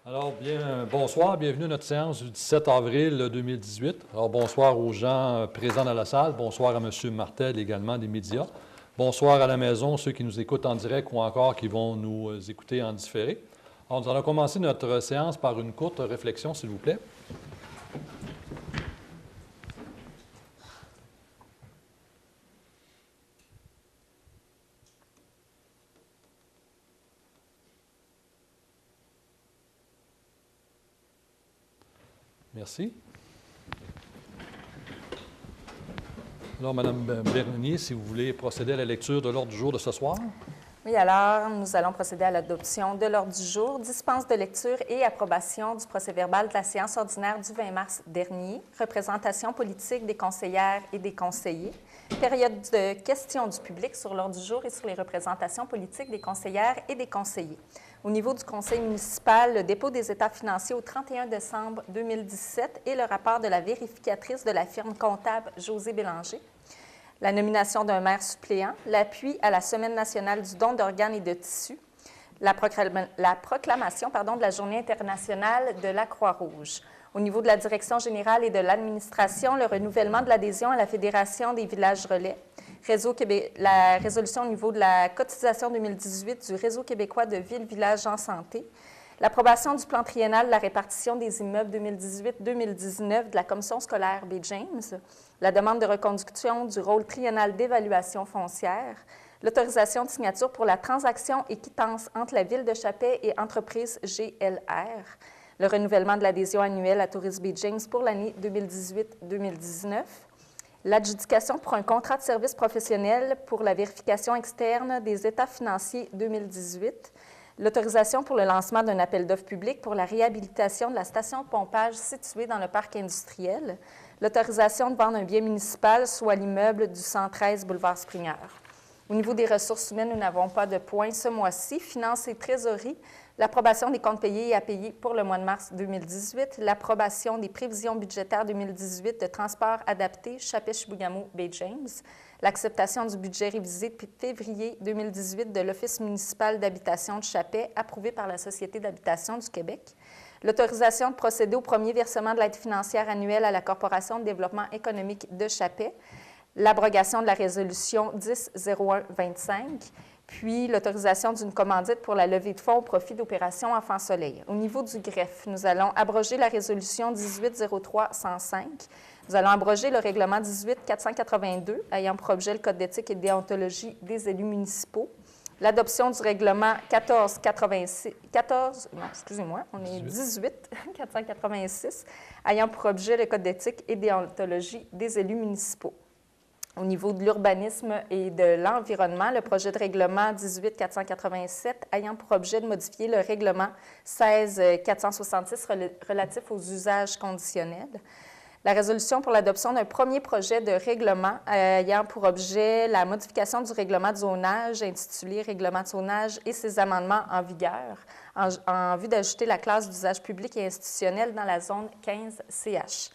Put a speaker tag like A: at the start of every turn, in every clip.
A: Alors, bonsoir, bienvenue à notre séance du 17 avril 2018. Alors, bonsoir aux gens présents dans la salle, bonsoir à M. Martel également des médias, bonsoir à la maison, ceux qui nous écoutent en direct ou encore qui vont nous écouter en différé. Alors, nous allons commencer notre séance par une courte réflexion, s'il vous plaît. Merci. Alors, Mme Bernier, si vous voulez procéder à la lecture de l'ordre du jour de ce soir.
B: Oui, alors, nous allons procéder à l'adoption de l'ordre du jour, dispense de lecture et approbation du procès-verbal de la séance ordinaire du 20 mars dernier, représentation politique des conseillères et des conseillers, période de questions du public sur l'ordre du jour et sur les représentations politiques des conseillères et des conseillers. Au niveau du conseil municipal, le dépôt des états financiers au 31 décembre 2017 et le rapport de la vérificatrice de la firme comptable José Bélanger. La nomination d'un maire suppléant, l'appui à la Semaine nationale du don d'organes et de tissus, la proclamation de la Journée internationale de la Croix-Rouge. Au niveau de la direction générale et de l'administration, le renouvellement de l'adhésion à la Fédération des villages relais, la résolution au niveau de la cotisation 2018 du Réseau québécois de villes-villages en santé, l'approbation du plan triennal de la répartition des immeubles 2018-2019 de la Commission scolaire B. James, la demande de reconduction du rôle triennal d'évaluation foncière, l'autorisation de signature pour la transaction et quittance entre la Ville de Chapais et entreprise GLR, le renouvellement de l'adhésion annuelle à Tourisme B. James pour l'année 2018-2019, l'adjudication pour un contrat de service professionnel pour la vérification externe des états financiers 2018, l'autorisation pour le lancement d'un appel d'offres public pour la réhabilitation de la station de pompage située dans le parc industriel, l'autorisation de vendre un bien municipal, soit l'immeuble du 113 boulevard Springer. Au niveau des ressources humaines, nous n'avons pas de points ce mois-ci. Finances et trésorerie, l'approbation des comptes payés et à payer pour le mois de mars 2018, l'approbation des prévisions budgétaires 2018 de transport adapté Chapais-Chibougamau Bay James, l'acceptation du budget révisé de février 2018 de l'Office municipal d'habitation de Chapais, approuvé par la Société d'habitation du Québec, l'autorisation de procéder au premier versement de l'aide financière annuelle à la Corporation de développement économique de Chapais, l'abrogation de la résolution 10-01-25, puis l'autorisation d'une commandite pour la levée de fonds au profit d'opérations Enfants Soleil. Au niveau du greffe, nous allons abroger la résolution 18-03-105. Nous allons abroger le règlement 18-482, ayant pour objet le Code d'éthique et de déontologie des élus municipaux. L'adoption du règlement 18-486, ayant pour objet le Code d'éthique et déontologie des élus municipaux. Au niveau de l'urbanisme et de l'environnement, le projet de règlement 18-487 ayant pour objet de modifier le règlement 16-466 relatif aux usages conditionnels. La résolution pour l'adoption d'un premier projet de règlement ayant pour objet la modification du règlement de zonage intitulé « Règlement de zonage » et ses amendements en vigueur en vue d'ajouter la classe d'usage public et institutionnel dans la zone 15 CH.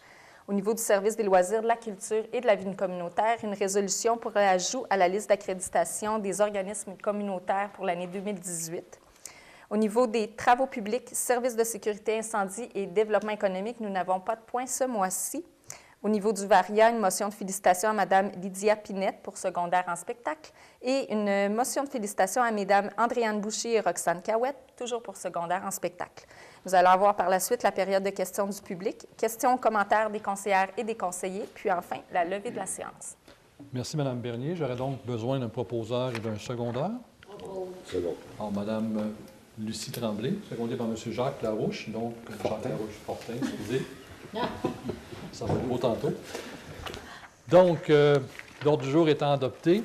B: Au niveau du service des loisirs, de la culture et de la vie communautaire, une résolution pour l'ajout à la liste d'accréditation des organismes communautaires pour l'année 2018. Au niveau des travaux publics, services de sécurité incendie et développement économique, nous n'avons pas de points ce mois-ci. Au niveau du VARIA, une motion de félicitations à Mme Lydia Pinette pour secondaire en spectacle et une motion de félicitations à Mesdames Andréane Boucher et Roxane Cahouette, toujours pour secondaire en spectacle. Nous allons avoir par la suite la période de questions du public, questions, commentaires des conseillères et des conseillers, puis enfin la levée de la séance.
A: Merci, Mme Bernier. J'aurais donc besoin d'un proposeur et d'un secondaire.
C: Second.
A: Alors, Mme Lucie Tremblay, secondée par M. Jacques Larouche, donc Jacques Larouche-Fortin, excusez. Ça va beau tantôt. Donc, l'ordre du jour étant adopté,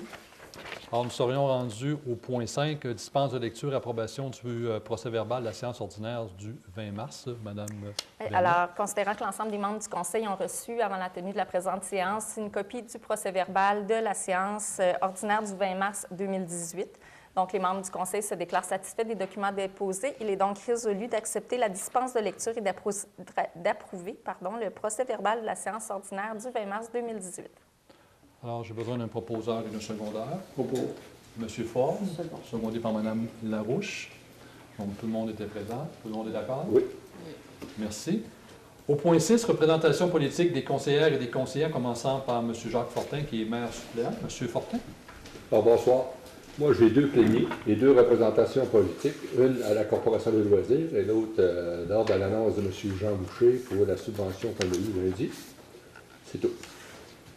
A: alors nous serions rendus au point 5, dispense de lecture et approbation du procès-verbal de la séance ordinaire du 20 mars. Mme Bernier.
B: Alors, considérant que l'ensemble des membres du Conseil ont reçu, avant la tenue de la présente séance, une copie du procès-verbal de la séance ordinaire du 20 mars 2018, donc les membres du Conseil se déclarent satisfaits des documents déposés. Il est donc résolu d'accepter la dispense de lecture et d'approuver le procès-verbal de la séance ordinaire du 20 mars 2018.
A: Alors, j'ai besoin d'un proposeur et d'un secondaire.
C: Propos.
A: M. Ford, secondé par Mme Larouche. Donc, tout le monde était présent. Tout le monde est d'accord?
C: Oui.
A: Merci. Au point 6, représentation politique des conseillères et des conseillers, commençant par M. Jacques Fortin, qui est maire suppléant. M. Fortin.
C: Alors, bonsoir. Moi, j'ai 2 pléniers et 2 représentations politiques, une à la Corporation de loisirs et l'autre lors de l'annonce de M. Jean Boucher pour la subvention qu'on a eue lundi. C'est tout.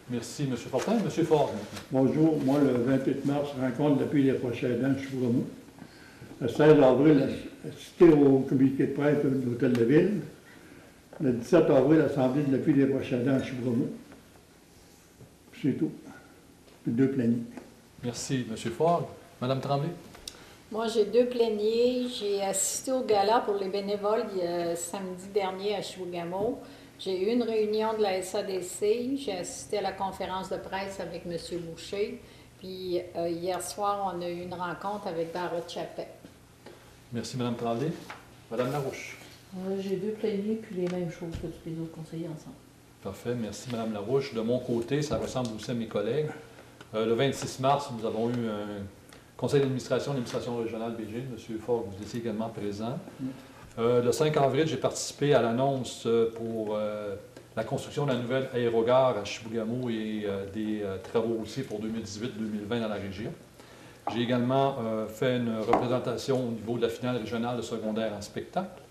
A: Merci, M. Fortin. M. Ford.
D: Bonjour, moi le 28 mars, rencontre l'appui des proches aidants de Chibougamau. Le 16 avril, assisté au communiqué de presse de l'Hôtel de Ville. Le 17 avril, l'Assemblée de l'appui des proches aidants de Chibougamau. C'est tout. 2 plannings.
A: Merci, M. Ford. Mme Tremblay.
E: Moi, j'ai 2 pléniers. J'ai assisté au gala pour les bénévoles samedi dernier à Chibougamau. J'ai eu une réunion de la SADC. J'ai assisté à la conférence de presse avec M. Boucher. Puis hier soir, on a eu une rencontre avec Barotte Chapet.
A: Merci, Mme Tremblay. Mme Larouche.
F: J'ai 2 pléniers, puis les mêmes choses que tous les autres conseillers ensemble.
A: Parfait. Merci, Mme Larouche. De mon côté, ça ressemble aussi à mes collègues. Le 26 mars, nous avons eu un conseil d'administration régionale BG. M. Ford, vous étiez également présent. Le 5 avril, j'ai participé à l'annonce pour la construction de la nouvelle aérogare à Chibougamau et des travaux aussi pour 2018-2020 dans la région. J'ai également fait une représentation au niveau de la finale régionale de secondaire en spectacle.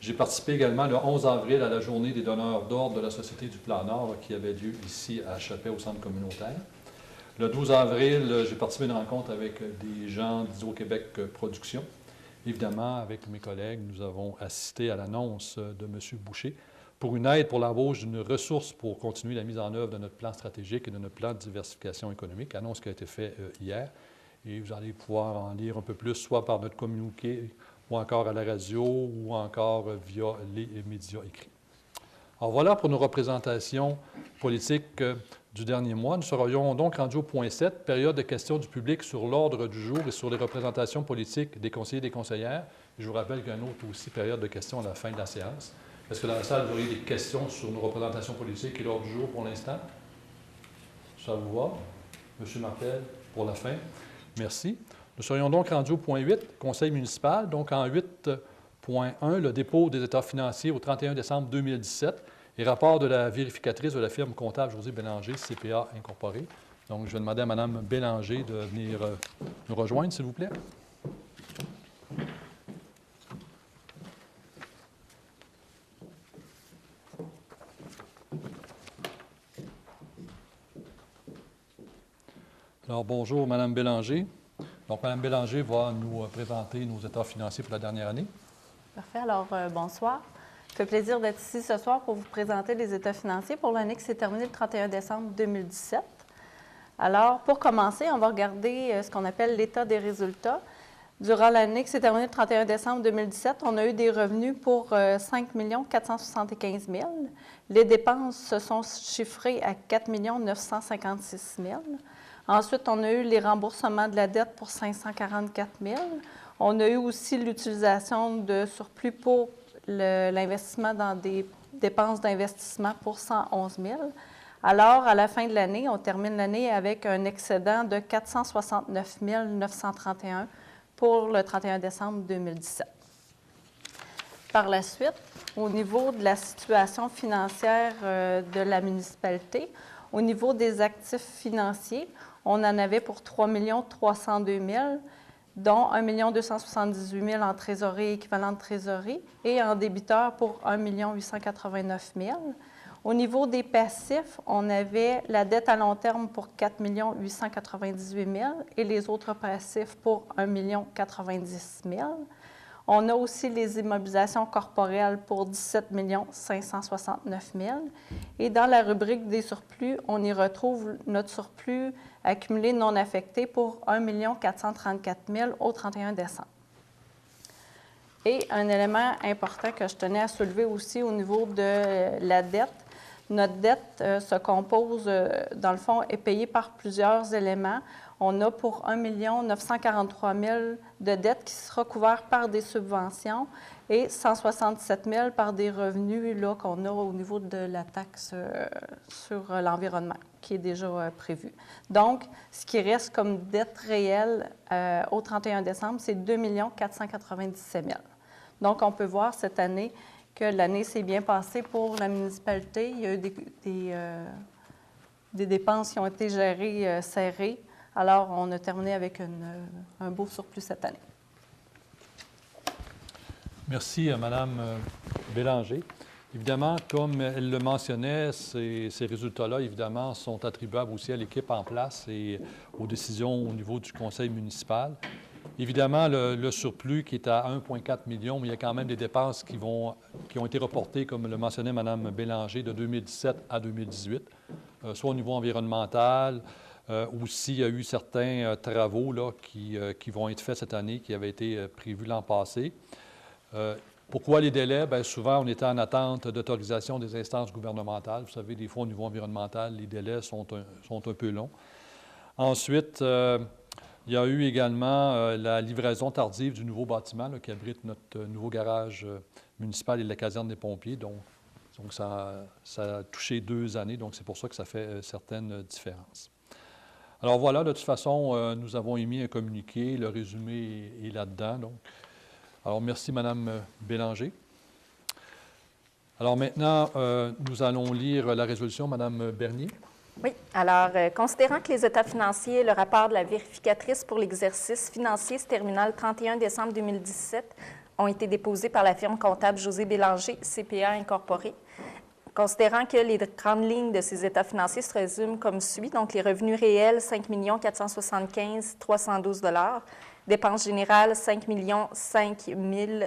A: J'ai participé également le 11 avril à la journée des donneurs d'ordre de la Société du Plan Nord qui avait lieu ici à Chapet au centre communautaire. Le 12 avril, j'ai participé à une rencontre avec des gens d'Hydro-Québec Production. Évidemment, avec mes collègues, nous avons assisté à l'annonce de M. Boucher pour une aide pour l'embauche d'une ressource pour continuer la mise en œuvre de notre plan stratégique et de notre plan de diversification économique, annonce qui a été faite hier. Et vous allez pouvoir en lire un peu plus, soit par notre communiqué, ou encore à la radio, ou encore via les médias écrits. Alors voilà pour nos représentations politiques du dernier mois. Nous serions donc rendus au point 7, période de questions du public sur l'ordre du jour et sur les représentations politiques des conseillers et des conseillères. Et je vous rappelle qu'il y a une autre aussi période de questions à la fin de la séance. Est-ce que dans la salle, vous auriez des questions sur nos représentations politiques et l'ordre du jour pour l'instant? Ça vous va? M. Martel, pour la fin. Merci. Nous serions donc rendus au point 8, conseil municipal. Donc en 8.1, le dépôt des états financiers au 31 décembre 2017 et rapport de la vérificatrice de la firme comptable Josée Bélanger, CPA Incorporée. Donc, je vais demander à Mme Bélanger de venir nous rejoindre, s'il vous plaît. Alors, bonjour, Mme Bélanger. Donc, Mme Bélanger va nous présenter nos états financiers pour la dernière année.
G: Parfait. Alors, bonsoir. Ça fait plaisir d'être ici ce soir pour vous présenter les états financiers pour l'année qui s'est terminée le 31 décembre 2017. Alors, pour commencer, on va regarder ce qu'on appelle l'état des résultats. Durant l'année qui s'est terminée le 31 décembre 2017, on a eu des revenus pour 5 475 000. Les dépenses se sont chiffrées à 4 956 000. Ensuite, on a eu les remboursements de la dette pour 544 000. On a eu aussi l'utilisation de surplus pour l'investissement dans des dépenses d'investissement pour 111 000. Alors, à la fin de l'année, on termine l'année avec un excédent de 469 931 pour le 31 décembre 2017. Par la suite, au niveau de la situation financière de la municipalité, au niveau des actifs financiers, on en avait pour 3 302 000, dont 1 278 000 en trésorerie équivalent de trésorerie et en débiteur pour 1 889 000. Au niveau des passifs, on avait la dette à long terme pour 4 898 000 et les autres passifs pour 1 090 000. On a aussi les immobilisations corporelles pour 17 569 000. Et dans la rubrique des surplus, on y retrouve notre surplus accumulé non affecté pour 1 434 000 au 31 décembre. Et un élément important que je tenais à soulever aussi au niveau de la dette, notre dette se compose, dans le fond, est payée par plusieurs éléments. on a pour 1 943 000 de dettes qui sera couvert par des subventions et 167 000 par des revenus qu'on a au niveau de la taxe sur l'environnement, qui est déjà prévue. Donc, ce qui reste comme dette réelle au 31 décembre, c'est 2 497 000. Donc, on peut voir cette année que l'année s'est bien passée pour la municipalité. Il y a eu des dépenses qui ont été gérées serrées. Alors, on a terminé avec un beau surplus cette année.
A: Merci, Mme Bélanger. Évidemment, comme elle le mentionnait, ces résultats-là, évidemment, sont attribuables aussi à l'équipe en place et aux décisions au niveau du conseil municipal. Évidemment, le surplus qui est à 1,4 million, mais il y a quand même des dépenses qui ont été reportées, comme le mentionnait Mme Bélanger, de 2017 à 2018, soit au niveau environnemental, aussi, il y a eu certains travaux là, qui vont être faits cette année, qui avaient été prévus l'an passé. Pourquoi les délais? Bien, souvent, on était en attente d'autorisation des instances gouvernementales. Vous savez, des fois, au niveau environnemental, les délais sont un peu longs. Ensuite, il y a eu également la livraison tardive du nouveau bâtiment là, qui abrite notre nouveau garage municipal et la caserne des pompiers. Donc ça a touché 2 années, donc c'est pour ça que ça fait certaines différences. Alors voilà, de toute façon, nous avons émis un communiqué, le résumé est là-dedans. Donc. Alors, merci, Mme Bélanger. Alors maintenant, nous allons lire la résolution, Mme Bernier.
B: Oui. Alors, considérant que les états financiers et le rapport de la vérificatrice pour l'exercice financier se terminant le 31 décembre 2017 ont été déposés par la firme comptable José Bélanger, CPA Incorporé, considérant que les grandes lignes de ces états financiers se résument comme suit, donc les revenus réels, 5 475 312 $, dépenses générales, 5 005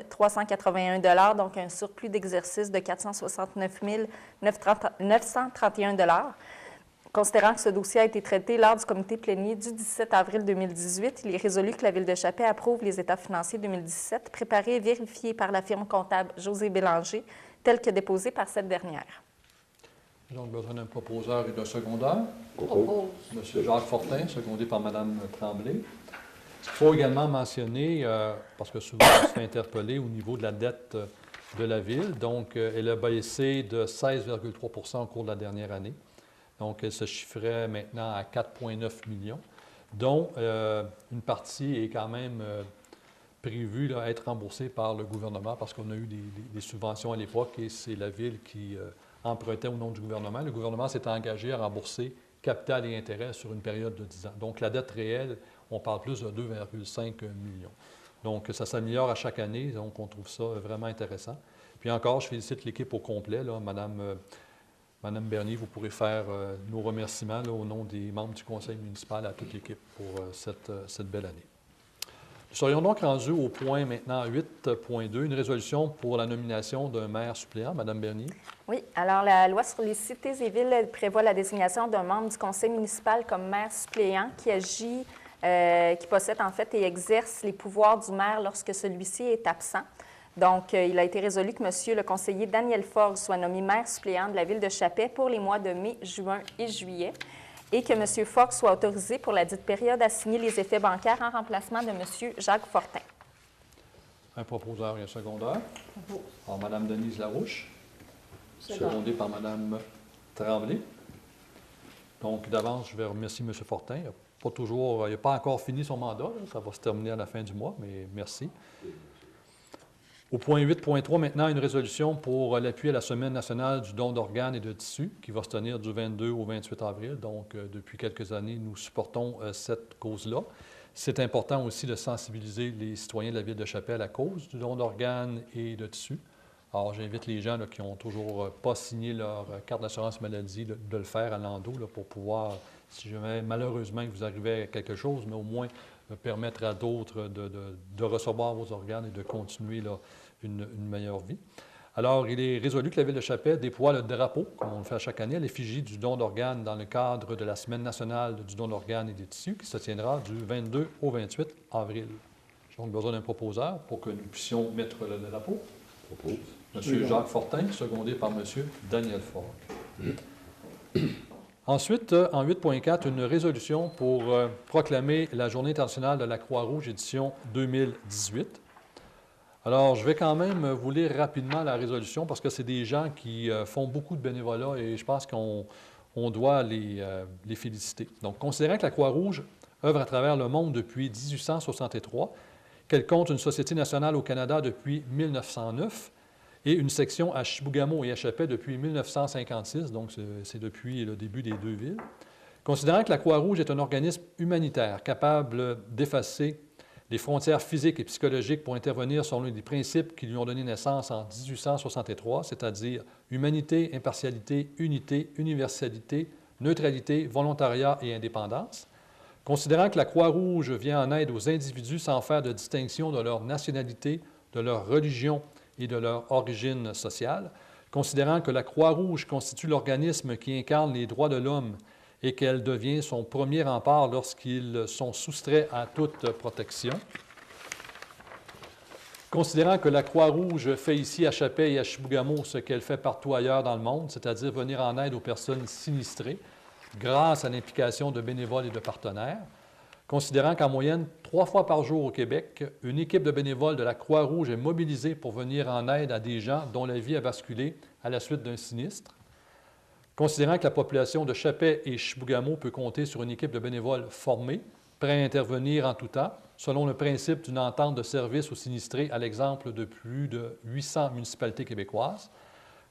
B: 381 $, donc un surplus d'exercice de 469 931 $. Considérant que ce dossier a été traité lors du comité plénier du 17 avril 2018, il est résolu que la Ville de Chappais approuve les états financiers 2017 préparés et vérifiés par la firme comptable José Bélanger, tels que déposés par cette dernière.
A: Donc, besoin d'un proposeur et d'un secondeur.
E: Propose.
A: M. Jacques Fortin, secondé par Mme Tremblay. Il faut également mentionner, parce que souvent on se fait interpeller au niveau de la dette de la Ville, donc elle a baissé de 16,3 % au cours de la dernière année. Donc, elle se chiffrait maintenant à 4,9 millions, dont une partie est quand même prévue là, à être remboursée par le gouvernement parce qu'on a eu des subventions à l'époque et c'est la Ville qui empruntait au nom du gouvernement. Le gouvernement s'est engagé à rembourser capital et intérêt sur une période de 10 ans. Donc, la dette réelle, on parle plus de 2,5 millions. Donc, ça s'améliore à chaque année, donc on trouve ça vraiment intéressant. Puis encore, je félicite l'équipe au complet, là, Madame Bernier, vous pourrez faire nos remerciements là, au nom des membres du conseil municipal à toute l'équipe pour cette belle année. Nous serions donc rendus au point maintenant 8.2, une résolution pour la nomination d'un maire suppléant. Madame Bernier.
B: Oui. Alors, la loi sur les cités et villes prévoit la désignation d'un membre du conseil municipal comme maire suppléant qui agit, qui possède en fait et exerce les pouvoirs du maire lorsque celui-ci est absent. Donc, il a été résolu que M. le conseiller Daniel Forgue soit nommé maire suppléant de la Ville de Chappais pour les mois de mai, juin et juillet et que M. Forgue soit autorisé pour la dite période à signer les effets bancaires en remplacement de M. Jacques Fortin.
A: Un proposeur et un secondeur. Alors, Mme Denise Larouche, secondée par Mme Tremblay. Donc, d'avance, je vais remercier M. Fortin. Il n'a pas encore fini son mandat. Là. Ça va se terminer à la fin du mois, mais merci. Au point 8.3, maintenant, une résolution pour l'appui à la Semaine nationale du don d'organes et de tissus qui va se tenir du 22 au 28 avril. Donc, depuis quelques années, nous supportons cette cause-là. C'est important aussi de sensibiliser les citoyens de la Ville de Chappais à la cause du don d'organes et de tissus. Alors, j'invite les gens là, qui n'ont toujours pas signé leur carte d'assurance maladie de le faire à l'endo pour pouvoir, si jamais malheureusement il vous arrivait quelque chose, mais au moins permettre à d'autres de recevoir vos organes et de continuer là, une meilleure vie. Alors, il est résolu que la Ville de Chappais déploie le drapeau, comme on le fait à chaque année, à l'effigie du don d'organes dans le cadre de la Semaine nationale du don d'organes et des tissus qui se tiendra du 22 au 28 avril. J'ai donc besoin d'un proposeur pour que nous puissions mettre le drapeau. M. Jacques Fortin, secondé par M. Daniel Forgue. Ensuite, en 8.4, une résolution pour proclamer la Journée internationale de la Croix-Rouge édition 2018. Alors, je vais quand même vous lire rapidement la résolution parce que c'est des gens qui font beaucoup de bénévolat et je pense qu'on doit les féliciter. Donc, considérant que la Croix-Rouge œuvre à travers le monde depuis 1863, qu'elle compte une Société nationale au Canada depuis 1909 et une section à Chibougamau et à Chapais depuis 1956, donc c'est depuis le début des deux villes. Considérant que la Croix-Rouge est un organisme humanitaire capable d'effacer les frontières physiques et psychologiques pour intervenir selon les principes qui lui ont donné naissance en 1863, c'est-à-dire humanité, impartialité, unité, universalité, neutralité, volontariat et indépendance. Considérant que la Croix-Rouge vient en aide aux individus sans faire de distinction de leur nationalité, de leur religion et de leur origine sociale, considérant que la Croix-Rouge constitue l'organisme qui incarne les droits de l'homme et qu'elle devient son premier rempart lorsqu'ils sont soustraits à toute protection. Considérant que la Croix-Rouge fait ici à Chapais et à Chibougamau ce qu'elle fait partout ailleurs dans le monde, c'est-à-dire venir en aide aux personnes sinistrées, grâce à l'implication de bénévoles et de partenaires. Considérant qu'en moyenne, 3 fois par jour au Québec, une équipe de bénévoles de la Croix-Rouge est mobilisée pour venir en aide à des gens dont la vie a basculé à la suite d'un sinistre. Considérant que la population de Chapais et Chibougamau peut compter sur une équipe de bénévoles formés, prêts à intervenir en tout temps, selon le principe d'une entente de service aux sinistrés, à l'exemple de plus de 800 municipalités québécoises.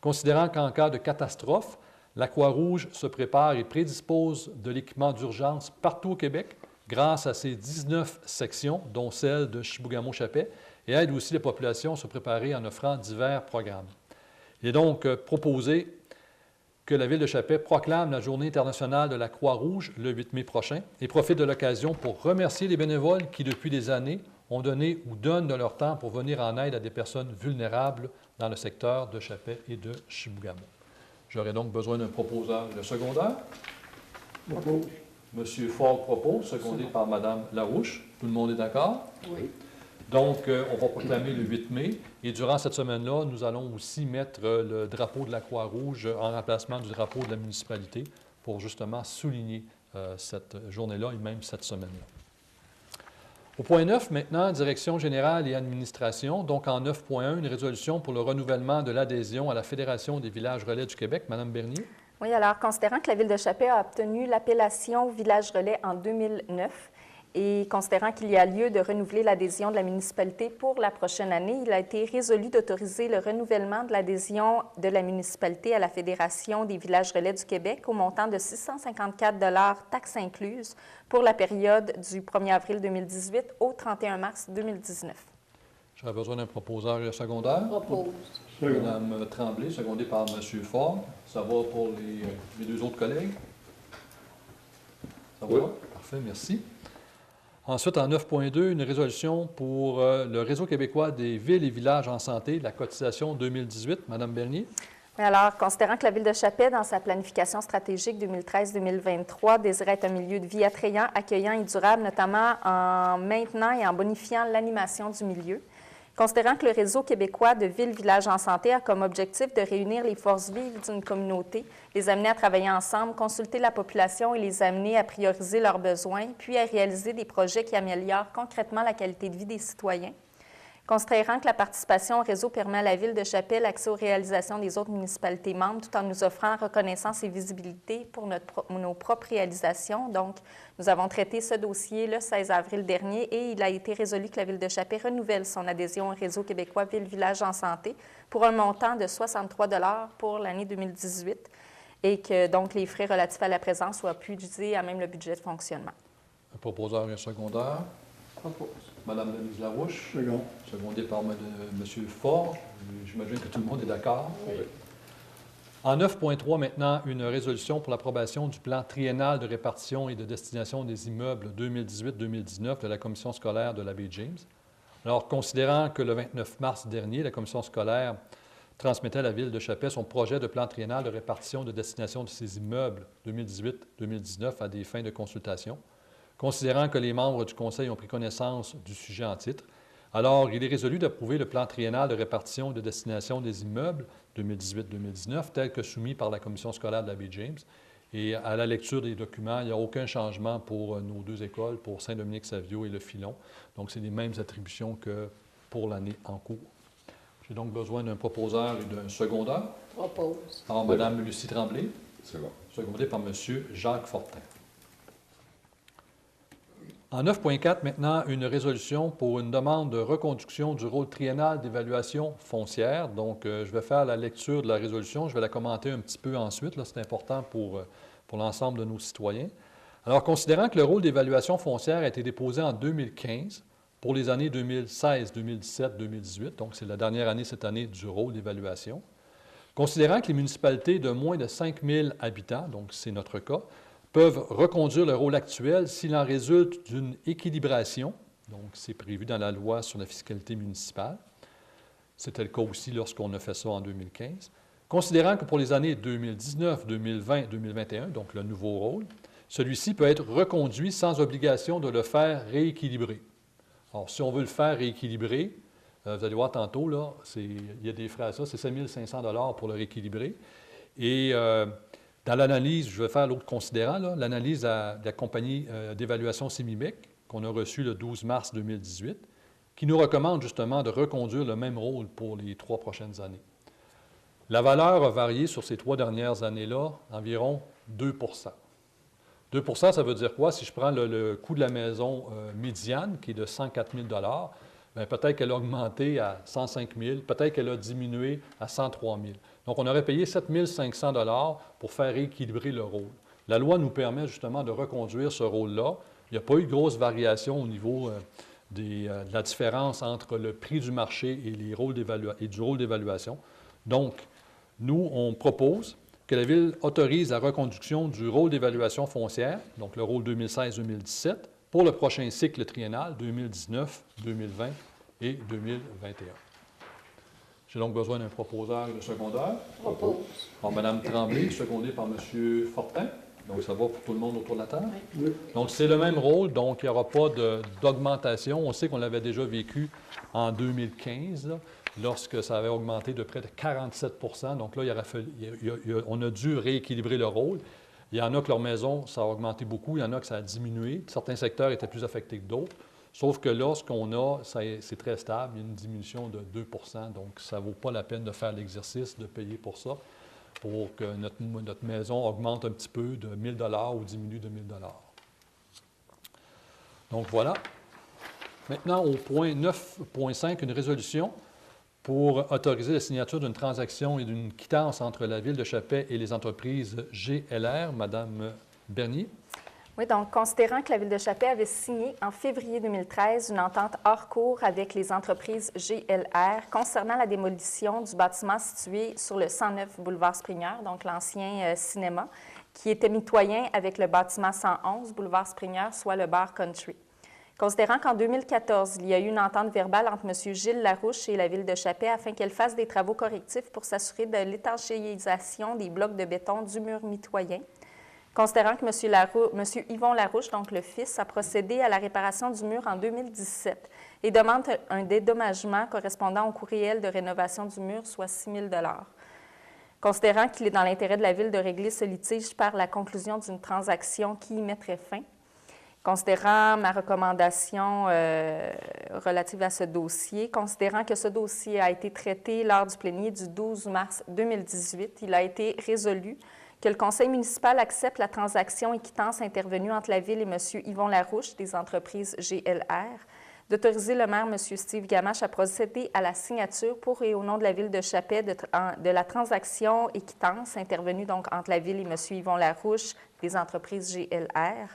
A: Considérant qu'en cas de catastrophe, la Croix-Rouge se prépare et prédispose de l'équipement d'urgence partout au Québec, grâce à ses 19 sections, dont celle de Chibougamau-Chapais, et aide aussi les populations à se préparer en offrant divers programmes. Il est donc proposé que la Ville de Chapais proclame la Journée internationale de la Croix-Rouge le 8 mai prochain et profite de l'occasion pour remercier les bénévoles qui, depuis des années, ont donné ou donnent de leur temps pour venir en aide à des personnes vulnérables dans le secteur de Chapais et de Chibougamau. J'aurais donc besoin d'un proposeur de secondaire.
D: Propose.
A: Monsieur Ford propose, secondé par Mme Larouche. Tout le monde est d'accord?
E: Oui.
A: Donc, on va proclamer le 8 mai. Et durant cette semaine-là, nous allons aussi mettre le drapeau de la Croix-Rouge en remplacement du drapeau de la municipalité pour justement souligner cette journée-là et même cette semaine-là. Au point 9, maintenant, direction générale et administration. Donc, en 9.1, une résolution pour le renouvellement de l'adhésion à la Fédération des villages relais du Québec. Madame Bernier.
B: Oui, alors, considérant que la Ville de Chapais a obtenu l'appellation Village Relais en 2009 et considérant qu'il y a lieu de renouveler l'adhésion de la municipalité pour la prochaine année, il a été résolu d'autoriser le renouvellement de l'adhésion de la municipalité à la Fédération des villages relais du Québec au montant de 654 $ taxes incluses pour la période du 1er avril 2018 au 31 mars 2019.
A: J'aurais besoin d'un proposeur secondaire.
E: Propose.
A: Mme Tremblay, secondée par M. Ford. Ça va pour les deux autres collègues? Ça va?
C: Oui.
A: Parfait, merci. Ensuite, en 9.2, une résolution pour le Réseau québécois des villes et villages en santé, la cotisation 2018. Madame Bernier.
B: Alors, considérant que la Ville de Chapais, dans sa planification stratégique 2013-2023, désirait être un milieu de vie attrayant, accueillant et durable, notamment en maintenant et en bonifiant l'animation du milieu, considérant que le Réseau québécois de villes-villages en santé a comme objectif de réunir les forces vives d'une communauté, les amener à travailler ensemble, consulter la population et les amener à prioriser leurs besoins, puis à réaliser des projets qui améliorent concrètement la qualité de vie des citoyens. Considérant que la participation au réseau permet à la Ville de Chapais l'accès aux réalisations des autres municipalités membres tout en nous offrant reconnaissance et visibilité pour nos propres réalisations. Donc, nous avons traité ce dossier le 16 avril dernier et il a été résolu que la Ville de Chapais renouvelle son adhésion au réseau québécois Ville-Village en santé pour un montant de 63 $ pour l'année 2018 et que donc les frais relatifs à la présence soient budgétés à même le budget de fonctionnement.
A: Un proposeur et un secondaire.
F: Propose.
A: Madame Denise Larouche,
D: Second.
A: secondée par M. Ford. J'imagine que tout le monde est d'accord.
E: Oui.
A: En 9.3, maintenant, une résolution pour l'approbation du plan triennal de répartition et de destination des immeubles 2018-2019 de la Commission scolaire de la baie James. Alors, considérant que le 29 mars dernier, la Commission scolaire transmettait à la Ville de Chapais son projet de plan triennal de répartition et de destination de ces immeubles 2018-2019 à des fins de consultation, considérant que les membres du Conseil ont pris connaissance du sujet en titre, alors il est résolu d'approuver le plan triennal de répartition et de destination des immeubles 2018-2019 tel que soumis par la Commission scolaire de la baie James Et à la lecture des documents, il n'y a aucun changement pour nos deux écoles, pour Saint-Dominique-Savio et le Filon. Donc, c'est les mêmes attributions que pour l'année en cours. J'ai donc besoin d'un proposeur et d'un secondeur.
E: Propose.
A: Alors, Mme Lucie Tremblay,
C: C'est bon.
A: secondée par M. Jacques Fortin. En 9.4, maintenant, une résolution pour une demande de reconduction du rôle triennal d'évaluation foncière. Donc, je vais faire la lecture de la résolution. Je vais la commenter un petit peu ensuite. Là, c'est important pour l'ensemble de nos citoyens. Alors, considérant que le rôle d'évaluation foncière a été déposé en 2015 pour les années 2016, 2017, 2018, donc c'est la dernière année cette année du rôle d'évaluation, considérant que les municipalités de moins de 5 000 habitants, donc c'est notre cas, peuvent reconduire le rôle actuel s'il en résulte d'une équilibration, donc c'est prévu dans la loi sur la fiscalité municipale. C'était le cas aussi lorsqu'on a fait ça en 2015. Considérant que pour les années 2019, 2020, 2021, donc le nouveau rôle, celui-ci peut être reconduit sans obligation de le faire rééquilibrer. Alors, si on veut le faire rééquilibrer, vous allez voir tantôt, là, il y a des frais à ça, c'est 7 500 $ pour le rééquilibrer. Et dans l'analyse, je vais faire l'autre considérant, l'analyse de la compagnie d'évaluation Semimec, qu'on a reçue le 12 mars 2018, qui nous recommande justement de reconduire le même rôle pour les 3 prochaines années. La valeur a varié sur ces 3 dernières années-là, environ 2 2 ça veut dire quoi? Si je prends le coût de la maison médiane, qui est de 104 000 bien, peut-être qu'elle a augmenté à 105 000, peut-être qu'elle a diminué à 103 000. Donc, on aurait payé 7 500 $ pour faire équilibrer le rôle. La loi nous permet justement de reconduire ce rôle-là. Il n'y a pas eu de grosse variation au niveau de la différence entre le prix du marché et, du rôle d'évaluation. Donc, nous, on propose que la Ville autorise la reconduction du rôle d'évaluation foncière, donc le rôle 2016-2017, pour le prochain cycle triennal 2019, 2020 et 2021. J'ai donc besoin d'un proposeur et de secondeur.
E: Propose.
A: Par Mme Tremblay, secondée par M. Fortin. Donc, ça va pour tout le monde autour de la table?
D: Oui.
A: Donc, c'est le même rôle, donc il n'y aura pas d'augmentation. On sait qu'on l'avait déjà vécu en 2015, là, lorsque ça avait augmenté de près de 47 %. Donc là, on a dû rééquilibrer le rôle. Il y en a que leur maison, ça a augmenté beaucoup. Il y en a que ça a diminué. Certains secteurs étaient plus affectés que d'autres. Sauf que là, ce qu'on a, c'est très stable. Il y a une diminution de 2 %. Donc, ça ne vaut pas la peine de faire l'exercice, de payer pour ça, pour que notre maison augmente un petit peu de 1 000 $ ou diminue de 1 000 $. Donc, voilà. Maintenant, au point 9.5, une résolution pour autoriser la signature d'une transaction et d'une quittance entre la Ville de Chapais et les entreprises GLR. Madame Bernier.
B: Oui, donc, considérant que la Ville de Chapais avait signé en février 2013 une entente hors cours avec les entreprises GLR concernant la démolition du bâtiment situé sur le 109 boulevard Springer, donc l'ancien cinéma, qui était mitoyen avec le bâtiment 111 boulevard Springer, soit le bar Country. Considérant qu'en 2014, il y a eu une entente verbale entre M. Gilles Larouche et la Ville de Chapais afin qu'elle fasse des travaux correctifs pour s'assurer de l'étanchéisation des blocs de béton du mur mitoyen. Considérant que M. Yvon Larouche, donc le fils, a procédé à la réparation du mur en 2017 et demande un dédommagement correspondant au coût réel de rénovation du mur, soit 6 000 $. Considérant qu'il est dans l'intérêt de la Ville de régler ce litige par la conclusion d'une transaction qui y mettrait fin. Considérant ma recommandation relative à ce dossier, considérant que ce dossier a été traité lors du plénier du 12 mars 2018, il a été résolu que le conseil municipal accepte la transaction et quittance intervenue entre la Ville et M. Yvon Larouche des entreprises GLR, d'autoriser le maire, M. Steve Gamache, à procéder à la signature pour et au nom de la Ville de Chapais de la transaction et quittance intervenue donc entre la Ville et M. Yvon Larouche des entreprises GLR,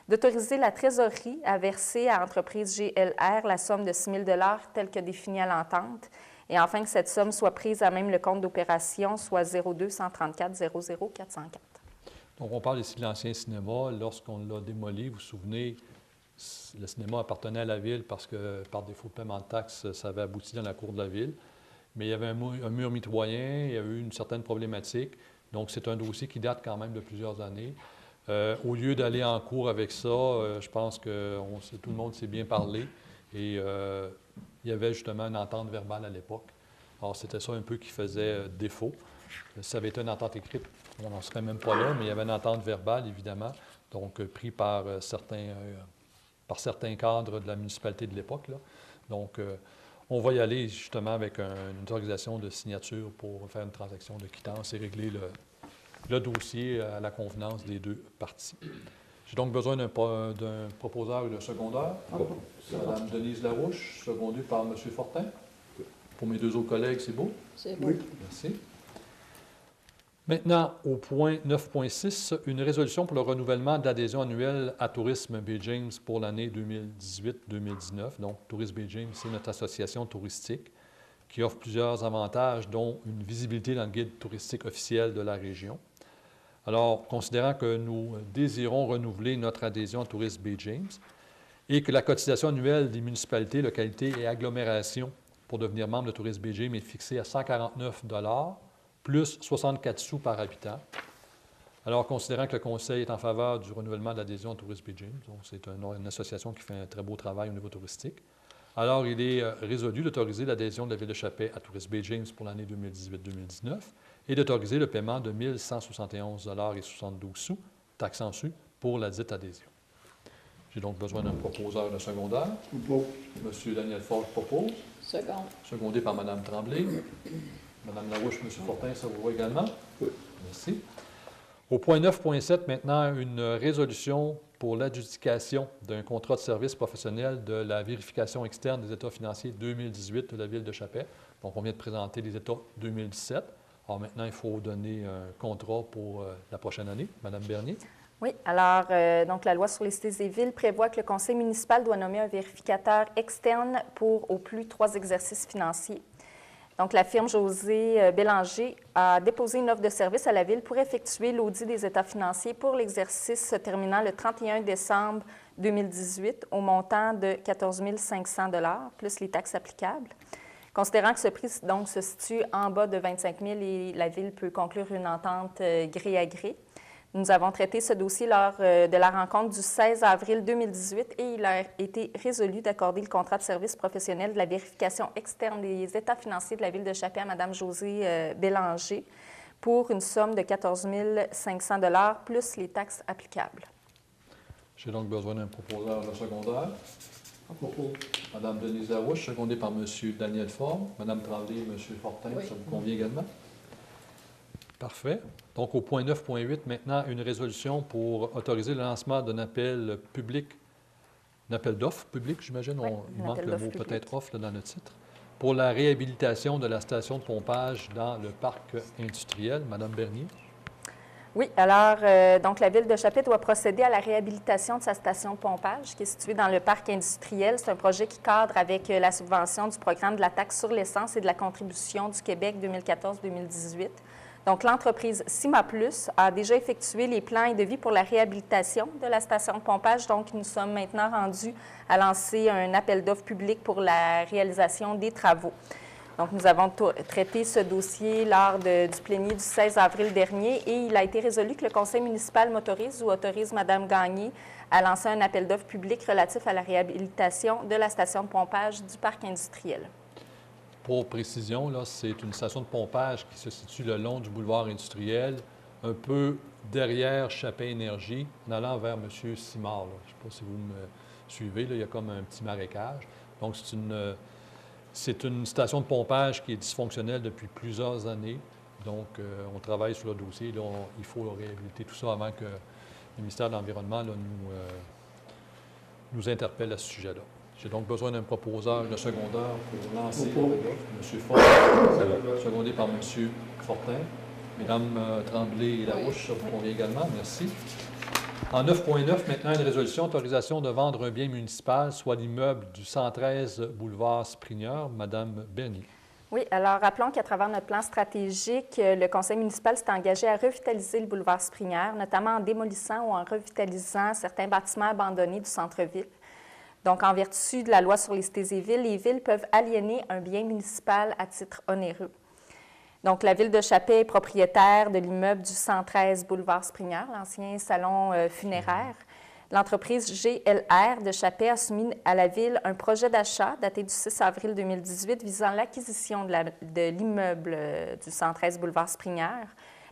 B: d'autoriser la trésorerie à verser à l'entreprise GLR la somme de 6 000 $ telle que définie à l'entente, et enfin que cette somme soit prise à même le compte d'opération, soit 02 134 00 404.
A: Donc, on parle ici de l'ancien cinéma. Lorsqu'on l'a démoli, vous vous souvenez, le cinéma appartenait à la Ville parce que, par défaut de paiement de taxes, ça avait abouti dans la cour de la Ville. Mais il y avait un mur mitoyen, il y a eu une certaine problématique. Donc, c'est un dossier qui date quand même de plusieurs années. Au lieu d'aller en cours avec ça, je pense que tout le monde s'est bien parlé et il y avait justement une entente verbale à l'époque. Alors, c'était ça un peu qui faisait défaut. Si ça avait été une entente écrite, on n'en serait même pas là, mais il y avait une entente verbale, évidemment, donc pris par certains cadres de la municipalité de l'époque, là. Donc, on va y aller justement avec une autorisation de signature pour faire une transaction de quittance et régler le dossier à la convenance des deux parties. J'ai donc besoin d'un proposeur et d'un secondeur. Mme Denise Larouche, secondée par M. Fortin. Pour mes deux autres collègues, c'est beau?
E: C'est bon.
D: Oui.
A: Merci. Maintenant, au point 9.6, une résolution pour le renouvellement d'adhésion annuelle à Tourisme Baie James pour l'année 2018-2019. Donc, Tourisme Baie James, c'est notre association touristique qui offre plusieurs avantages, dont une visibilité dans le guide touristique officiel de la région. Alors, considérant que nous désirons renouveler notre adhésion à Tourisme Baie James et que la cotisation annuelle des municipalités, localités et agglomérations pour devenir membre de Tourisme Baie James est fixée à 149 $ plus 64 sous par habitant. Alors, considérant que le Conseil est en faveur du renouvellement de l'adhésion à Tourisme Baie James, donc c'est une association qui fait un très beau travail au niveau touristique, alors il est résolu d'autoriser l'adhésion de la Ville de Chappais à Tourisme Baie James pour l'année 2018-2019 et d'autoriser le paiement de 1 171,72 $, taxes en su, pour la dite adhésion. J'ai donc besoin d'un proposeur de secondaire. M. Daniel Forge propose.
E: Second.
A: Secondé par Mme Tremblay. Mme Larouche, M. Fortin, ça vous va également?
C: Oui.
A: Merci. Au point 9.7, maintenant, une résolution pour l'adjudication d'un contrat de service professionnel de la vérification externe des états financiers 2018 de la Ville de Chappais. Donc, on vient de présenter les états 2017. Alors maintenant, il faut donner un contrat pour la prochaine année. Mme Bernier.
B: Oui, alors, donc la loi sur les cités et villes prévoit que le conseil municipal doit nommer un vérificateur externe pour au plus 3 exercices financiers. Donc, la firme José Bélanger a déposé une offre de service à la Ville pour effectuer l'audit des états financiers pour l'exercice se terminant le 31 décembre 2018 au montant de 14 500 $ plus les taxes applicables. Considérant que ce prix donc, se situe en bas de 25 000 et la Ville peut conclure une entente gré à gré, nous avons traité ce dossier lors de la rencontre du 16 avril 2018 et il a été résolu d'accorder le contrat de service professionnel de la vérification externe des états financiers de la Ville de Chappais à Mme José Bélanger pour une somme de 14 500 $ plus les taxes applicables.
A: J'ai donc besoin d'un proposeur de secondaire. Mme Denise Larouche, secondée par M. Daniel Forge. Mme Tremblay et M. Fortin,
E: Oui.
A: ça vous convient également? Parfait. Donc, au point 9.8, maintenant, une résolution pour autoriser le lancement d'un appel public, un appel d'offres public, j'imagine.
B: Oui,
A: Il
B: un
A: manque
B: appel
A: le
B: d'offres
A: mot
B: public.
A: peut-être offre là, dans le titre. Pour la réhabilitation de la station de pompage dans le parc industriel. Mme Bernier.
B: Oui, alors, donc la Ville de Chappais doit procéder à la réhabilitation de sa station de pompage qui est située dans le parc industriel. C'est un projet qui cadre avec la subvention du programme de la taxe sur l'essence et de la contribution du Québec 2014-2018. Donc, l'entreprise Cima Plus a déjà effectué les plans et devis pour la réhabilitation de la station de pompage. Donc, nous sommes maintenant rendus à lancer un appel d'offres public pour la réalisation des travaux. Donc, nous avons traité ce dossier lors du plénier du 16 avril dernier et il a été résolu que le conseil municipal m'autorise ou autorise Mme Gagné à lancer un appel d'offres public relatif à la réhabilitation de la station de pompage du parc industriel.
A: Pour précision, là, c'est une station de pompage qui se situe le long du boulevard industriel, un peu derrière Chappais Énergie, en allant vers M. Simard. Là. Je ne sais pas si vous me suivez, là, il y a comme un petit marécage. Donc, c'est une station de pompage qui est dysfonctionnelle depuis plusieurs années. Donc, on travaille sur le dossier. Là, il faut réhabiliter tout ça avant que le ministère de l'Environnement là, nous interpelle à ce sujet-là. J'ai donc besoin d'un proposeur de secondaire pour lancer M. Fortin, secondé par M. Fortin. Mesdames Tremblay et Larouche, ça vous convient également. Merci. En 9.9, maintenant, une résolution autorisation de vendre un bien municipal, soit l'immeuble du 113 boulevard Sprigneur. Madame Bernier.
B: Oui, alors rappelons qu'à travers notre plan stratégique, le conseil municipal s'est engagé à revitaliser le boulevard Sprigneur, notamment en démolissant ou en revitalisant certains bâtiments abandonnés du centre-ville. Donc, en vertu de la loi sur les cités et villes, les villes peuvent aliéner un bien municipal à titre onéreux. Donc, la Ville de Chappais est propriétaire de l'immeuble du 113 boulevard Sprigneur, l'ancien salon funéraire. L'entreprise GLR de Chappais a soumis à la Ville un projet d'achat daté du 6 avril 2018 visant l'acquisition de l'immeuble du 113 boulevard Sprigneur.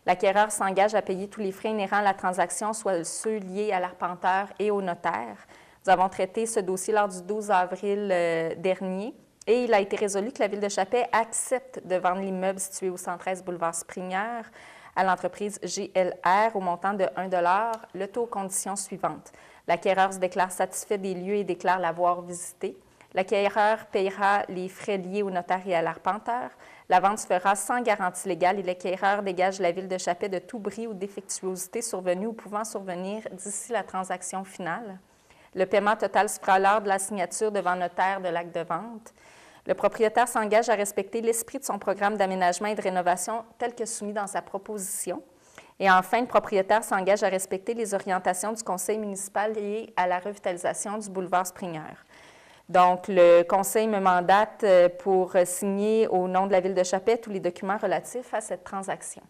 B: L'acquéreur s'engage à payer tous les frais inhérents à la transaction, soit ceux liés à l'arpenteur et au notaire. Nous avons traité ce dossier lors du 12 avril dernier et il a été résolu que la Ville de Chappais accepte de vendre l'immeuble situé au 113 boulevard Sprigneur à l'entreprise GLR au montant de 1 $, le tout aux conditions suivantes. L'acquéreur se déclare satisfait des lieux et déclare l'avoir visité. L'acquéreur paiera les frais liés au notaire et à l'arpenteur. La vente se fera sans garantie légale et l'acquéreur dégage la Ville de Chappais de tout bris ou défectuosité survenue ou pouvant survenir d'ici la transaction finale. Le paiement total se fera lors de la signature devant notaire de l'acte de vente. Le propriétaire s'engage à respecter l'esprit de son programme d'aménagement et de rénovation tel que soumis dans sa proposition. Et enfin, le propriétaire s'engage à respecter les orientations du conseil municipal liées à la revitalisation du boulevard Sprigneur. Donc, le conseil me mandate pour signer au nom de la Ville de Chappais tous les documents relatifs à cette transaction.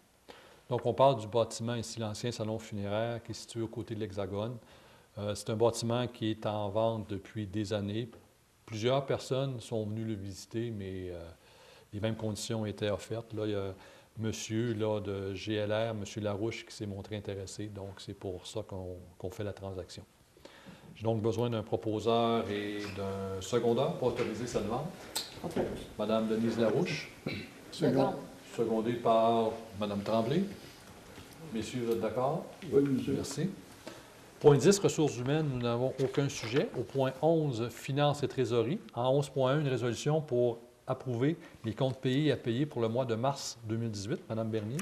A: Donc, on parle du bâtiment ici, l'ancien salon funéraire qui est situé aux côtés de l'Hexagone. C'est un bâtiment qui est en vente depuis des années. Plusieurs personnes sont venues le visiter, mais les mêmes conditions étaient offertes. Là, il y a monsieur là, de GLR, M. Larouche, qui s'est montré intéressé. Donc, c'est pour ça qu'on fait la transaction. J'ai donc besoin d'un proposeur et d'un secondeur pour autoriser cette vente. Mme Denise Larouche.
D: Second.
A: Secondé par Mme Tremblay. Messieurs, vous êtes d'accord?
D: Oui, monsieur.
A: Merci. Point 10, ressources humaines, nous n'avons aucun sujet. Au point 11, finances et trésorerie. En 11.1, une résolution pour approuver les comptes payés et à payer pour le mois de mars 2018. Mme Bernier.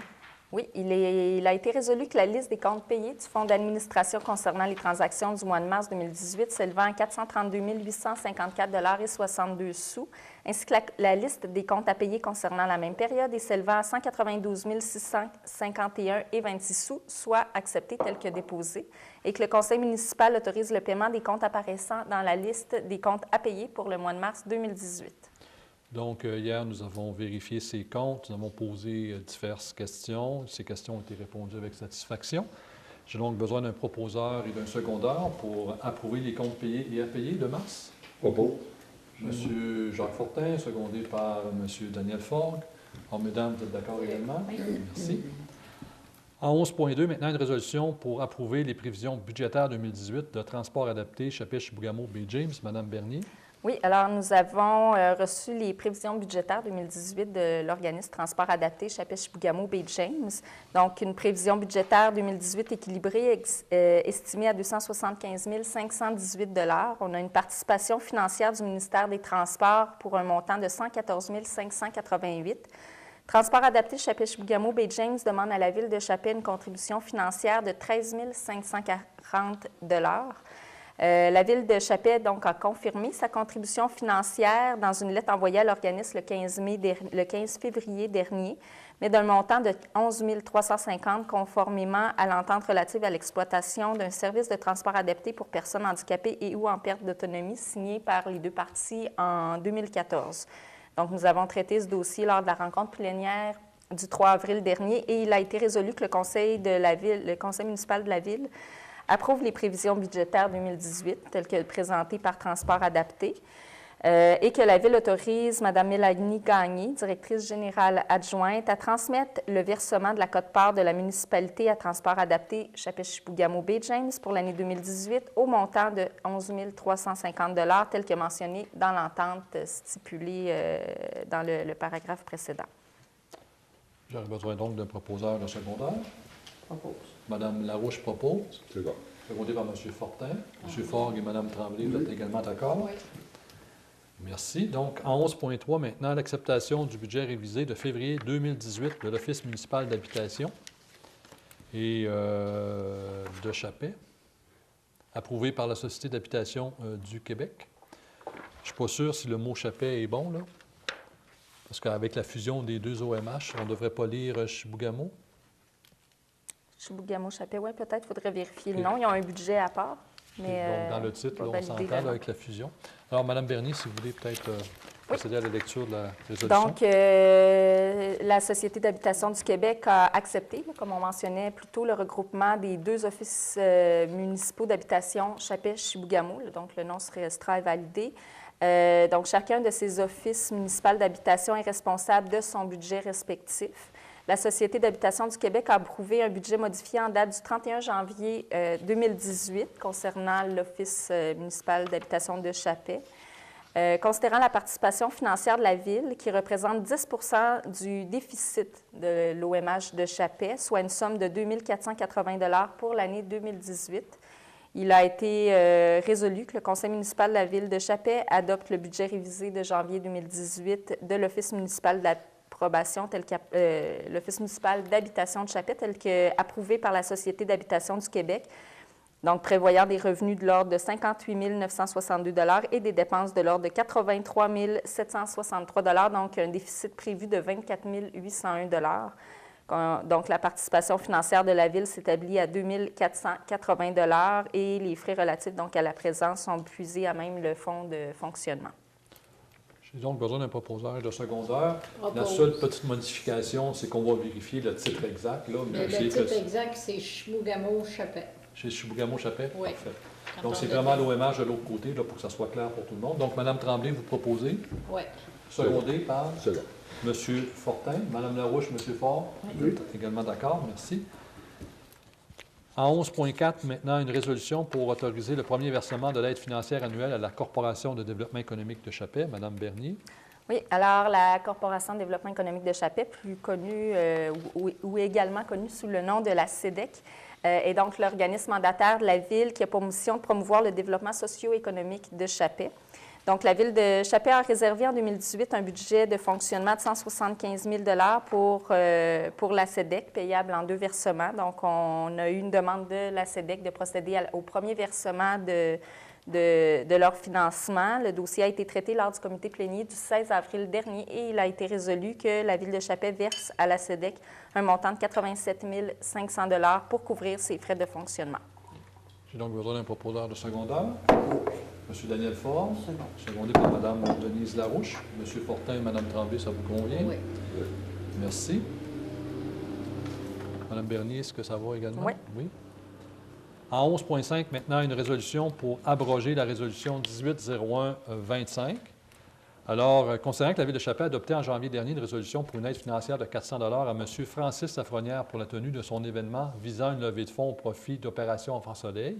B: Oui, il a été résolu que la liste des comptes payés du Fonds d'administration concernant les transactions du mois de mars 2018 s'élevant à 432 854,62 $, ainsi que la liste des comptes à payer concernant la même période et s'élevant à 192 651,26 $, soit acceptée telle que déposée, et que le conseil municipal autorise le paiement des comptes apparaissant dans la liste des comptes à payer pour le mois de mars 2018.
A: Donc, hier, nous avons vérifié ces comptes, nous avons posé diverses questions. Ces questions ont été répondues avec satisfaction. J'ai donc besoin d'un proposeur et d'un secondeur pour approuver les comptes payés et à payer de mars.
C: Propos.
A: M. Jacques Fortin, secondé par M. Daniel Forgue. Alors, mesdames, vous êtes d'accord également?
F: Oui.
A: Merci. En 11.2, maintenant, une résolution pour approuver les prévisions budgétaires 2018 de transport adapté Chappais-Chibougamau-Baie James. Mme Bernier.
B: Oui, alors nous avons reçu les prévisions budgétaires 2018 de l'organisme Transport adapté Chappais-Chibougamau-Baie James. Donc, une prévision budgétaire 2018 équilibrée estimée à 275 518 $. On a une participation financière du ministère des Transports pour un montant de 114 588 $. Transport adapté Chappais-Chibougamau-Baie James demande à la Ville de Chappais une contribution financière de 13 540 $. La Ville de Chappais donc, a confirmé sa contribution financière dans une lettre envoyée à l'organisme le 15 février dernier, mais d'un montant de 11 350 conformément à l'entente relative à l'exploitation d'un service de transport adapté pour personnes handicapées et ou en perte d'autonomie signée par les deux parties en 2014. Donc, nous avons traité ce dossier lors de la rencontre plénière du 3 avril dernier et il a été résolu que le conseil municipal de la Ville approuve les prévisions budgétaires 2018 telles que présentées par Transport adapté et que la Ville autorise Mme Mélanie Gagné, directrice générale adjointe, à transmettre le versement de la quote-part de la municipalité à Transport adapté Chappais-Chibougamau-Baie James pour l'année 2018 au montant de 11 350 $ tel que mentionné dans l'entente stipulée dans le paragraphe précédent.
A: J'aurais besoin donc d'un proposeur de secondaire.
F: Propose.
A: Mme Larouche propose.
C: C'est bon.
A: Secondé par M. Fortin. M. Forgue et Mme Tremblay, vous êtes également d'accord?
E: Oui.
A: Merci. Donc, en 11.3, maintenant, l'acceptation du budget révisé de février 2018 de l'Office municipal d'habitation et de Chappais, approuvé par la Société d'habitation du Québec. Je ne suis pas sûr si le mot Chappais est bon, là, parce qu'avec la fusion des deux OMH, on ne devrait pas lire Chibougamau.
B: Chibougamau-Chappais, oui, peut-être, il faudrait vérifier le nom. Ils ont un budget à part. Mais,
A: donc, dans le titre, là, on s'entend avec la fusion. Alors, Mme Bernier, si vous voulez peut-être procéder à la lecture de la résolution.
B: Donc, la Société d'habitation du Québec a accepté, comme on mentionnait plus tôt, le regroupement des 2 offices municipaux d'habitation Chappé-Chibougamau. Donc, le nom restera validé. Donc, chacun de ces offices municipaux d'habitation est responsable de son budget respectif. La Société d'habitation du Québec a approuvé un budget modifié en date du 31 janvier 2018 concernant l'Office municipal d'habitation de Chappé. Considérant la participation financière de la Ville, qui représente 10 du déficit de l'OMH de Chappé, soit une somme de 2 480 $ pour l'année 2018, il a été résolu que le Conseil municipal de la Ville de Chappé adopte le budget révisé de janvier 2018 de l'Office municipal d'approbation, l'Office municipal d'habitation de Chappé, tel qu'approuvé par la Société d'habitation du Québec, donc prévoyant des revenus de l'ordre de 58 962 $ et des dépenses de l'ordre de 83 763 $, donc un déficit prévu de 24 801 $. Donc, la participation financière de la Ville s'établit à 2 480 $ et les frais relatifs donc, à la présence sont puisés à même le fonds de fonctionnement.
A: J'ai donc besoin d'un proposeur de secondaire.
E: Propose.
A: La seule petite modification, c'est qu'on va vérifier le titre exact. Là, mais
E: Le titre exact, c'est Chibougamau-Chappé.
A: Chez Chibougamau-Chappé?
E: Oui.
A: Parfait.
E: Quand
A: Donc,
E: on
A: c'est
E: le
A: vraiment
E: dit.
A: l'OMH de l'autre côté, là, pour que ça soit clair pour tout le monde. Donc, Mme Tremblay, vous proposez.
E: Oui.
A: Secondé par
C: Second.
A: M. Fortin. Mme Larouche, M. Faure. Vous êtes également d'accord. Merci. En 11.4, maintenant, une résolution pour autoriser le premier versement de l'aide financière annuelle à la Corporation de développement économique de Chappé. Mme Bernier.
B: Oui, alors la Corporation de développement économique de Chappé, plus connue ou également connue sous le nom de la CEDEC, est donc l'organisme mandataire de la Ville qui a pour mission de promouvoir le développement socio-économique de Chappé. Donc, la Ville de Chappé a réservé en 2018 un budget de fonctionnement de 175 000 $ pour la CEDEC, payable en 2 versements. Donc, on a eu une demande de la CEDEC de procéder au premier versement de leur financement. Le dossier a été traité lors du comité plénier du 16 avril dernier et il a été résolu que la Ville de Chappé verse à la CEDEC un montant de 87 500 $ pour couvrir ses frais de fonctionnement.
A: J'ai donc besoin d'un proposeur de secondaire. M. Daniel Faure, secondé par Mme Denise Larouche. M. Fortin et Mme Tremblay, ça vous convient?
E: Oui.
A: Merci. Mme Bernier, est-ce que ça va également?
B: Oui.
A: En 11.5, maintenant, une résolution pour abroger la résolution 1801-25. Alors, considérant que la Ville de Chappé a adopté en janvier dernier une résolution pour une aide financière de 400 $ à M. Francis Safronière pour la tenue de son événement visant une levée de fonds au profit d'Opération Enfant Soleil,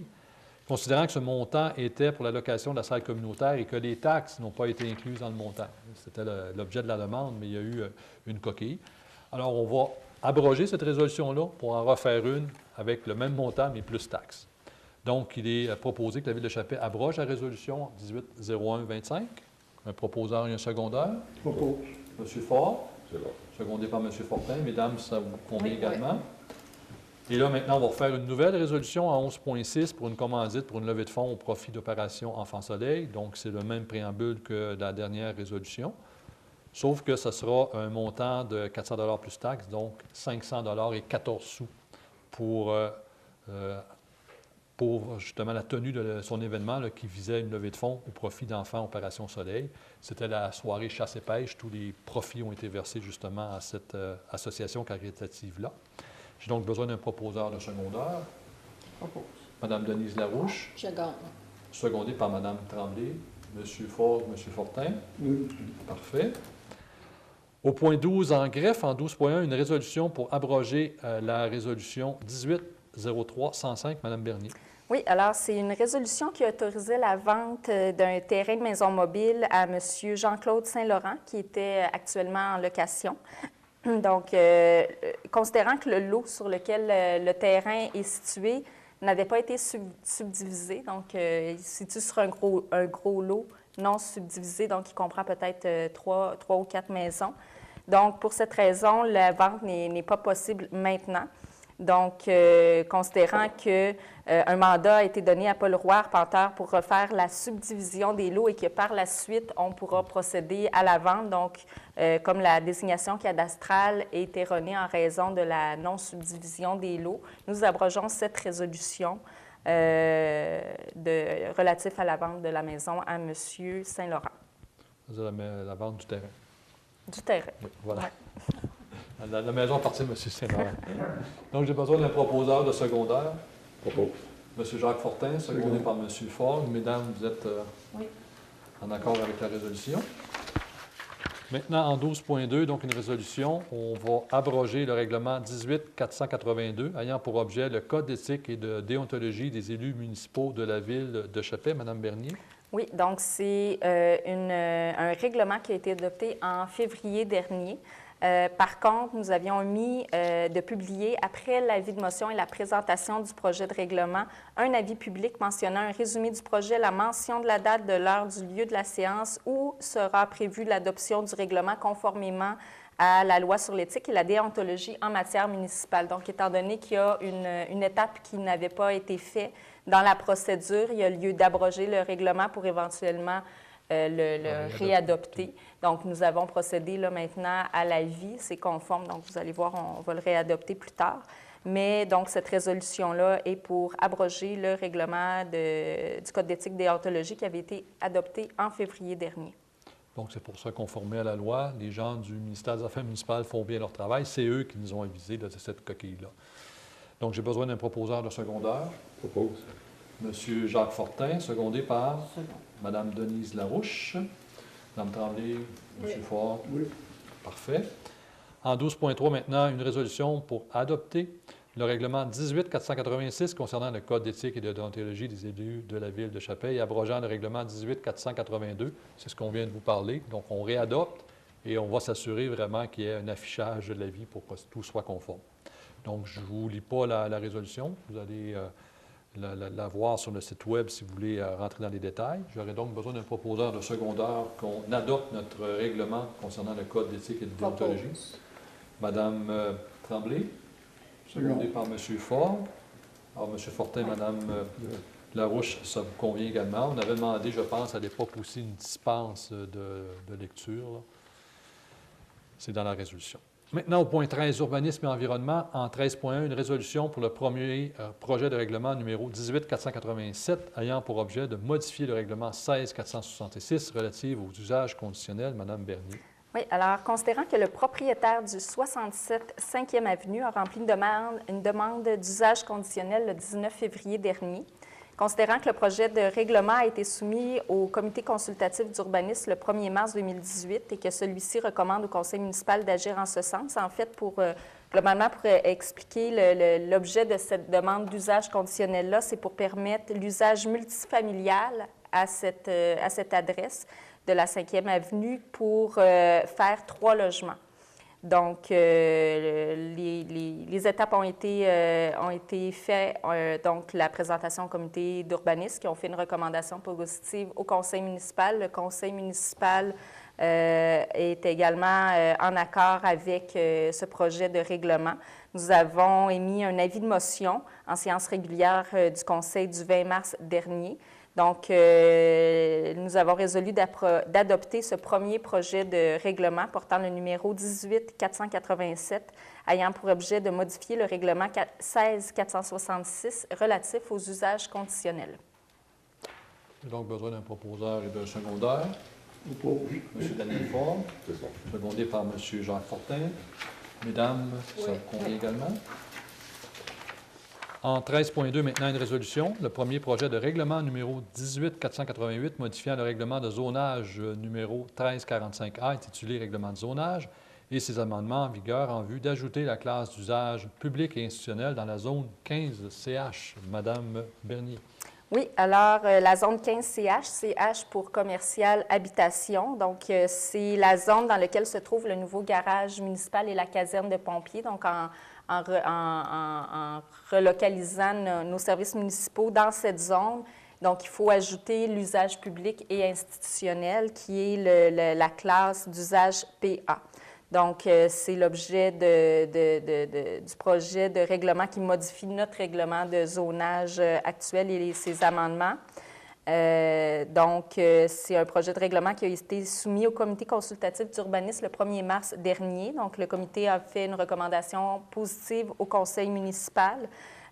A: considérant que ce montant était pour la location de la salle communautaire et que les taxes n'ont pas été incluses dans le montant. C'était l'objet de la demande, mais il y a eu une coquille. Alors, on va abroger cette résolution-là pour en refaire une avec le même montant, mais plus taxes. Donc, il est proposé que la Ville de Chappé abroge la résolution 1801-25. Un proposeur et un secondaire.
D: Propose.
A: M. Faure,
C: C'est bon.
A: secondé par M. Fortin. Mesdames, ça vous convient également? Et là, maintenant, on va refaire une nouvelle résolution à 11.6 pour une commandite pour une levée de fonds au profit d'Opération Enfant Soleil. Donc, c'est le même préambule que la dernière résolution. Sauf que ce sera un montant de 400 $ plus taxes, donc 500 $ et 14 sous pour justement la tenue de son événement là, qui visait une levée de fonds au profit d'Enfants Opération Soleil. C'était la soirée chasse et pêche. Tous les profits ont été versés justement à cette association caritative-là. J'ai donc besoin d'un proposeur de secondaire.
F: Propose.
A: Mme Denise Larouche,
E: Seconde.
A: secondée par Mme Tremblay, M. Faure, M. Fortin.
D: Oui.
A: Parfait. Au point 12, en greffe, en 12.1, une résolution pour abroger la résolution 1803-105, Mme Bernier.
B: Oui, alors c'est une résolution qui autorisait la vente d'un terrain de maison mobile à M. Jean-Claude Saint-Laurent, qui était actuellement en location. Donc, considérant que le lot sur lequel le terrain est situé n'avait pas été subdivisé, donc il se situe sur un gros lot non subdivisé, donc il comprend peut-être 3 ou 4 maisons. Donc, pour cette raison, la vente n'est pas possible maintenant. Donc, considérant qu'un mandat a été donné à Paul Roy Arpenteur pour refaire la subdivision des lots et que par la suite, on pourra procéder à la vente. Donc, comme la désignation cadastrale est erronée en raison de la non-subdivision des lots, nous abrogeons cette résolution relative à la vente de la maison à M. Saint-Laurent.
A: C'est-à-dire la vente du terrain.
B: Du terrain.
A: Oui, voilà.
B: Ouais.
A: La maison appartient à M. Sénard. Donc, j'ai besoin d'un proposeur de secondaire.
C: Propose.
A: M. Jacques Fortin, secondé par M. Fogg. Mesdames, vous êtes
F: Oui.
A: en accord avec la résolution. Maintenant, en 12.2, donc une résolution, on va abroger le règlement 18-482 ayant pour objet le Code d'éthique et de déontologie des élus municipaux de la ville de Chappais. Madame Bernier.
B: Oui, donc c'est un règlement qui a été adopté en février dernier. Par contre, nous avions omis de publier, après l'avis de motion et la présentation du projet de règlement, un avis public mentionnant un résumé du projet, la mention de la date, de l'heure, du lieu de la séance où sera prévue l'adoption du règlement conformément à la loi sur l'éthique et la déontologie en matière municipale. Donc, étant donné qu'il y a une étape qui n'avait pas été faite dans la procédure, il y a lieu d'abroger le règlement pour éventuellement le réadopter. Donc, nous avons procédé là, maintenant à l'avis. C'est conforme, donc vous allez voir, on va le réadopter plus tard. Mais donc, cette résolution-là est pour abroger le règlement du Code d'éthique déontologie qui avait été adopté en février dernier.
A: Donc, c'est pour ça, conformer à la loi, les gens du ministère des Affaires municipales font bien leur travail. C'est eux qui nous ont avisés de cette coquille-là. Donc, j'ai besoin d'un proposeur de secondaire.
C: Propose.
A: M. Jacques Fortin, secondé par
F: Second.
A: Mme Denise Larouche. Mme Tremblay, M. Faure.
D: Oui.
A: Parfait. En 12.3, maintenant, une résolution pour adopter le règlement 18-486 concernant le Code d'éthique et de déontologie des élus de la ville de Chappais et abrogeant le règlement 18-482. C'est ce qu'on vient de vous parler. Donc, on réadopte et on va s'assurer vraiment qu'il y ait un affichage de l'avis pour que tout soit conforme. Donc, je ne vous lis pas la résolution. Vous allez la voir sur le site Web si vous voulez rentrer dans les détails. J'aurais donc besoin d'un proposeur de secondaire qu'on adopte notre règlement concernant le Code d'éthique et de déontologie. Madame Tremblay, secondée par M. Faure. Alors, M. Fortin, Mme Larouche, ça vous convient également. On avait demandé, je pense, à l'époque aussi une dispense de lecture. Là. C'est dans la résolution. Maintenant, au point 13, urbanisme et environnement, en 13.1, une résolution pour le premier projet de règlement numéro 18-487 ayant pour objet de modifier le règlement 16-466 relatif aux usages conditionnels. Madame Bernier.
B: Oui, alors, considérant que le propriétaire du 67 5e Avenue a rempli une demande d'usage conditionnel le 19 février dernier, considérant que le projet de règlement a été soumis au comité consultatif d'urbanisme le 1er mars 2018 et que celui-ci recommande au conseil municipal d'agir en ce sens, en fait, globalement, pour expliquer l'objet de cette demande d'usage conditionnel-là, c'est pour permettre l'usage multifamilial à cette adresse de la 5e Avenue pour faire 3 logements. Donc, les étapes ont été faites, donc la présentation au comité d'urbanisme qui ont fait une recommandation positive au conseil municipal. Le conseil municipal est également en accord avec ce projet de règlement. Nous avons émis un avis de motion en séance régulière du conseil du 20 mars dernier. Donc, nous avons résolu d'adopter ce premier projet de règlement portant le numéro 18-487, ayant pour objet de modifier le règlement 16-466 relatif aux usages conditionnels.
A: J'ai donc besoin d'un proposeur et d'un secondaire.
D: Propose.
A: M. Daniel Faure,
C: C'est bon.
A: secondé par M. Jacques Fortin. Mesdames, ça vous convient également? En 13.2, maintenant, une résolution. Le premier projet de règlement numéro 18-488 modifiant le règlement de zonage numéro 1345A intitulé Règlement de zonage et ses amendements en vigueur en vue d'ajouter la classe d'usage public et institutionnel dans la zone 15 CH. Madame Bernier.
B: Oui, alors la zone 15 CH, CH pour commercial habitation. Donc, c'est la zone dans laquelle se trouve le nouveau garage municipal et la caserne de pompiers. Donc, en relocalisant nos services municipaux dans cette zone. Donc, il faut ajouter l'usage public et institutionnel qui est la classe d'usage PA. Donc, c'est l'objet du projet de règlement qui modifie notre règlement de zonage actuel et ses amendements. C'est un projet de règlement qui a été soumis au comité consultatif d'urbanisme le 1er mars dernier. Donc, le comité a fait une recommandation positive au conseil municipal.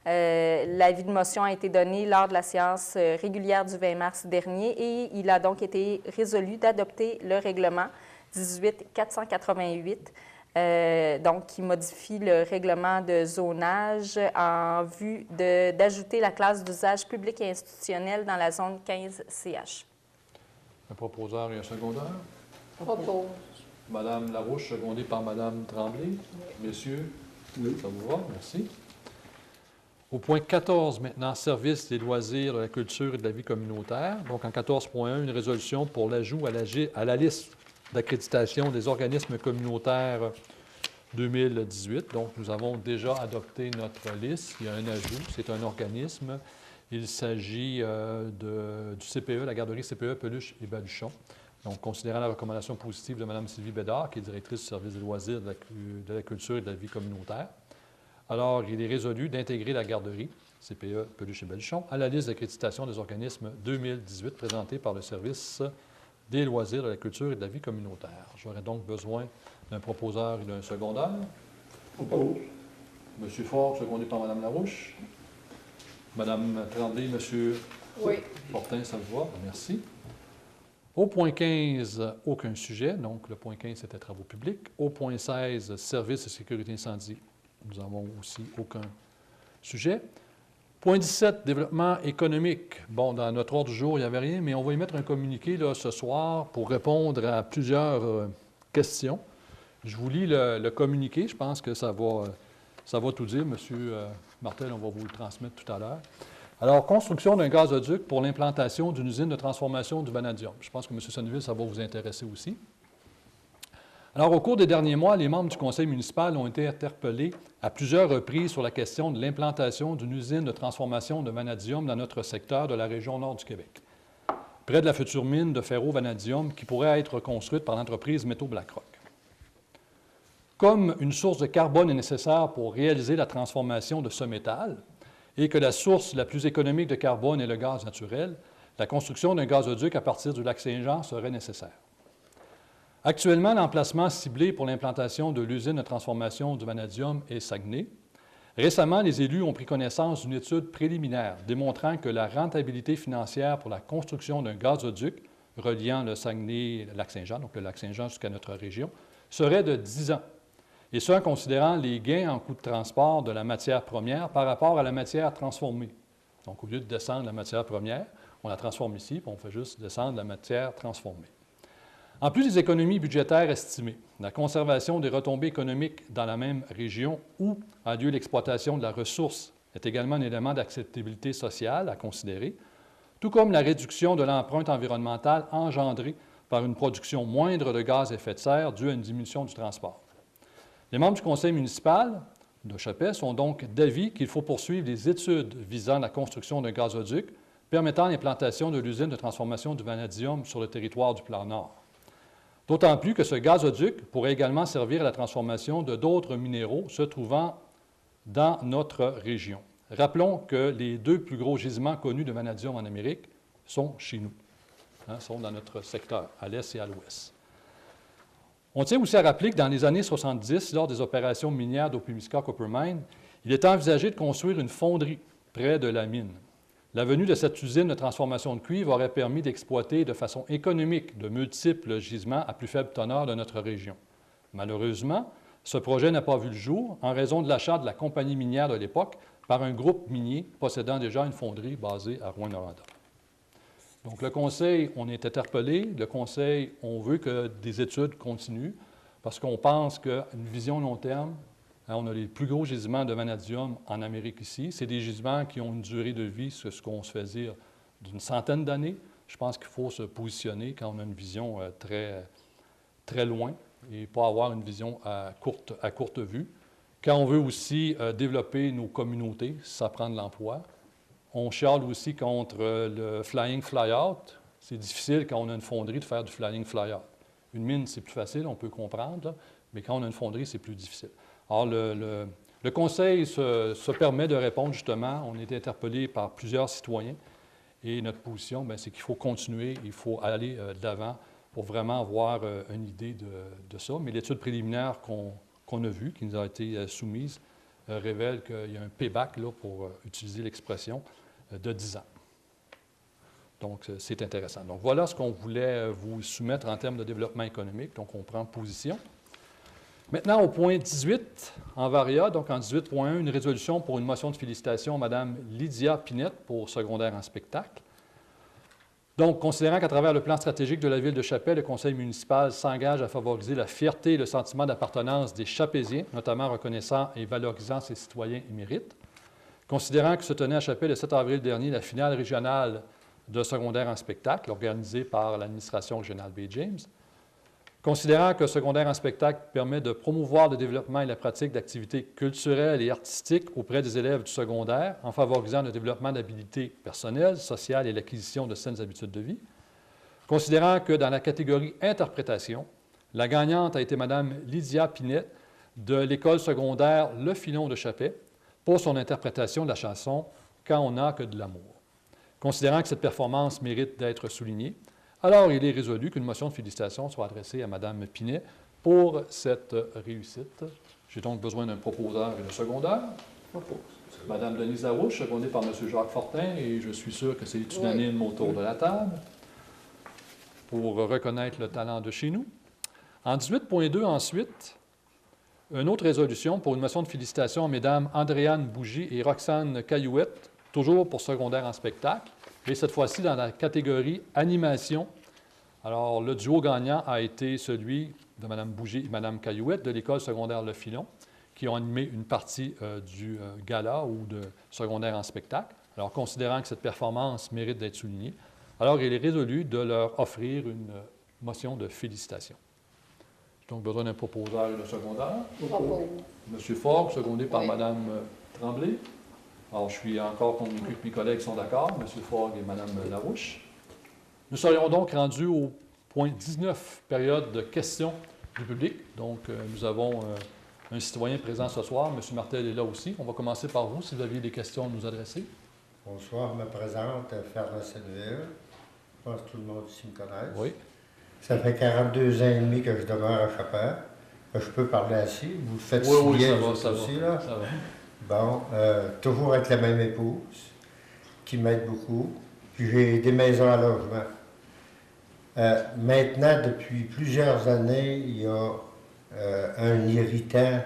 B: L'avis de motion a été donné lors de la séance régulière du 20 mars dernier et il a donc été résolu d'adopter le règlement 18-488, donc qui modifie le règlement de zonage en vue d'ajouter la classe d'usage public et institutionnel dans la zone 15 CH.
A: Un proposeur et un secondeur.
E: Propose.
A: Madame Larouche, secondée par Madame Tremblay. Messieurs,
D: Oui.
A: ça vous va? Merci. Au point 14, maintenant, services des loisirs, de la culture et de la vie communautaire. Donc, en 14.1, une résolution pour l'ajout à la liste d'accréditation des organismes communautaires 2018. Donc, nous avons déjà adopté notre liste. Il y a un ajout. C'est un organisme. Il s'agit du CPE, la garderie CPE Peluche et Baluchon. Donc, considérant la recommandation positive de Mme Sylvie Bédard, qui est directrice du service des loisirs, de la culture et de la vie communautaire, alors il est résolu d'intégrer la garderie CPE Peluche et Baluchon à la liste d'accréditation des organismes 2018 présentée par le service des loisirs, de la culture et de la vie communautaire. J'aurais donc besoin d'un proposeur et d'un secondeur.
D: Propose.
A: M. Faure, secondé par Mme Larouche. Mme Tremblay, M.
E: Oui.
A: Fortin, ça vous va? Merci. Au point 15, aucun sujet. Donc, le point 15, c'était travaux publics. Au point 16, services de sécurité incendie. Nous n'avons aussi aucun sujet. Point 17, développement économique. Bon, dans notre ordre du jour, il n'y avait rien, mais on va y mettre un communiqué là, ce soir pour répondre à plusieurs questions. Je vous lis le communiqué. Je pense que ça va tout dire. Monsieur Martel, on va vous le transmettre tout à l'heure. Alors, construction d'un gazoduc pour l'implantation d'une usine de transformation du vanadium. Je pense que M. Sonneville, ça va vous intéresser aussi. Alors, au cours des derniers mois, les membres du conseil municipal ont été interpellés à plusieurs reprises sur la question de l'implantation d'une usine de transformation de vanadium dans notre secteur de la région nord du Québec, près de la future mine de ferro-vanadium qui pourrait être construite par l'entreprise Métaux Blackrock. Comme une source de carbone est nécessaire pour réaliser la transformation de ce métal, et que la source la plus économique de carbone est le gaz naturel, la construction d'un gazoduc à partir du lac Saint-Jean serait nécessaire. Actuellement, l'emplacement ciblé pour l'implantation de l'usine de transformation du vanadium est Saguenay. Récemment, les élus ont pris connaissance d'une étude préliminaire démontrant que la rentabilité financière pour la construction d'un gazoduc reliant le Saguenay et le lac Saint-Jean, donc le lac Saint-Jean jusqu'à notre région, serait de 10 ans. Et ce, en considérant les gains en coût de transport de la matière première par rapport à la matière transformée. Donc, au lieu de descendre la matière première, on la transforme ici, puis on fait juste descendre la matière transformée. En plus des économies budgétaires estimées, la conservation des retombées économiques dans la même région où a lieu l'exploitation de la ressource est également un élément d'acceptabilité sociale à considérer, tout comme la réduction de l'empreinte environnementale engendrée par une production moindre de gaz à effet de serre due à une diminution du transport. Les membres du conseil municipal de Chapais sont donc d'avis qu'il faut poursuivre les études visant la construction d'un gazoduc permettant l'implantation de l'usine de transformation du vanadium sur le territoire du Plan Nord. D'autant plus que ce gazoduc pourrait également servir à la transformation de d'autres minéraux se trouvant dans notre région. Rappelons que les deux plus gros gisements connus de vanadium en Amérique sont chez nous, sont dans notre secteur, à l'est et à l'ouest. On tient aussi à rappeler que dans les années 70, lors des opérations minières d'Opimiska Copper Mine, il était envisagé de construire une fonderie près de la mine. La venue de cette usine de transformation de cuivre aurait permis d'exploiter de façon économique de multiples gisements à plus faible teneur de notre région. Malheureusement, ce projet n'a pas vu le jour en raison de l'achat de la compagnie minière de l'époque par un groupe minier possédant déjà une fonderie basée à Rouyn-Noranda. Donc, le Conseil, on est interpellé. Le Conseil, on veut que des études continuent parce qu'on pense qu'une vision long terme, on a les plus gros gisements de vanadium en Amérique ici. C'est des gisements qui ont une durée de vie, c'est ce qu'on se fait dire, d'une centaine d'années. Je pense qu'il faut se positionner quand on a une vision très, très loin et pas avoir une vision à courte vue. Quand on veut aussi développer nos communautés, ça prend de l'emploi. On chiale aussi contre le flying fly-out. C'est difficile quand on a une fonderie de faire du flying fly-out. Une mine, c'est plus facile, on peut comprendre, là, mais quand on a une fonderie, c'est plus difficile. Alors, le Conseil se permet de répondre justement. On est interpellé par plusieurs citoyens et notre position, c'est qu'il faut continuer, il faut aller de l'avant pour vraiment avoir une idée de ça. Mais l'étude préliminaire qu'on a vue, qui nous a été soumise, révèle qu'il y a un payback, là, pour utiliser l'expression, de 10 ans. Donc, c'est intéressant. Donc, voilà ce qu'on voulait vous soumettre en termes de développement économique. Donc, on prend position. Maintenant, au point 18, en varia, donc en 18.1, une résolution pour une motion de félicitations à Mme Lydia Pinette pour secondaire en spectacle. Donc, considérant qu'à travers le plan stratégique de la Ville de Chapelle, le conseil municipal s'engage à favoriser la fierté et le sentiment d'appartenance des Chapéziens, notamment en reconnaissant et valorisant ses citoyens émérites. Considérant que se tenait à Chapelle le 7 avril dernier la finale régionale de secondaire en spectacle, organisée par l'administration régionale Baie James. Considérant que secondaire en spectacle permet de promouvoir le développement et la pratique d'activités culturelles et artistiques auprès des élèves du secondaire, en favorisant le développement d'habilités personnelles, sociales et l'acquisition de saines habitudes de vie. Considérant que dans la catégorie interprétation, la gagnante a été Mme Lydia Pinette de l'école secondaire Le Filon de Chapais pour son interprétation de la chanson « Quand on n'a que de l'amour ». Considérant que cette performance mérite d'être soulignée, alors il est résolu qu'une motion de félicitations soit adressée à Mme Pinet pour cette réussite. J'ai donc besoin d'un proposeur et d'un secondaire. Mme Denise Larouche, secondée par M. Jacques Fortin, et je suis sûr que c'est unanime autour de la table pour reconnaître le talent de chez nous. En 18.2, ensuite, une autre résolution pour une motion de félicitations à Mesdames Andréane Bougie et Roxane Caillouette, toujours pour secondaire en spectacle, et cette fois-ci dans la catégorie animation. Alors, le duo gagnant a été celui de Mme Bougie et Mme Caillouette de l'école secondaire Le Filon, qui ont animé une partie du gala ou de secondaire en spectacle. Alors, considérant que cette performance mérite d'être soulignée, alors il est résolu de leur offrir une motion de félicitations. J'ai donc besoin d'un proposeur et d'un secondaire. M. Fogg, secondé par Mme Tremblay. Alors, je suis encore convaincu que mes collègues sont d'accord, M. Fogg et Mme Larouche. Nous serions donc rendus au point 19, période de questions du public. Donc, nous avons un citoyen présent ce soir. M. Martel est là aussi. On va commencer par vous, si vous aviez des questions à nous adresser.
H: Bonsoir, je me présente Fernand Séneville. Je pense que tout le monde ici me connaît.
A: Oui.
H: Ça fait 42 ans et demi que je demeure à Chapelle. Je peux parler assis. Vous faites
A: oui,
H: signer
A: ça
H: aussi,
A: va,
H: là.
A: ça va.
H: Bon, toujours avec la même épouse, qui m'aide beaucoup. Puis j'ai des maisons à logement. Maintenant, depuis plusieurs années, il y a un irritant,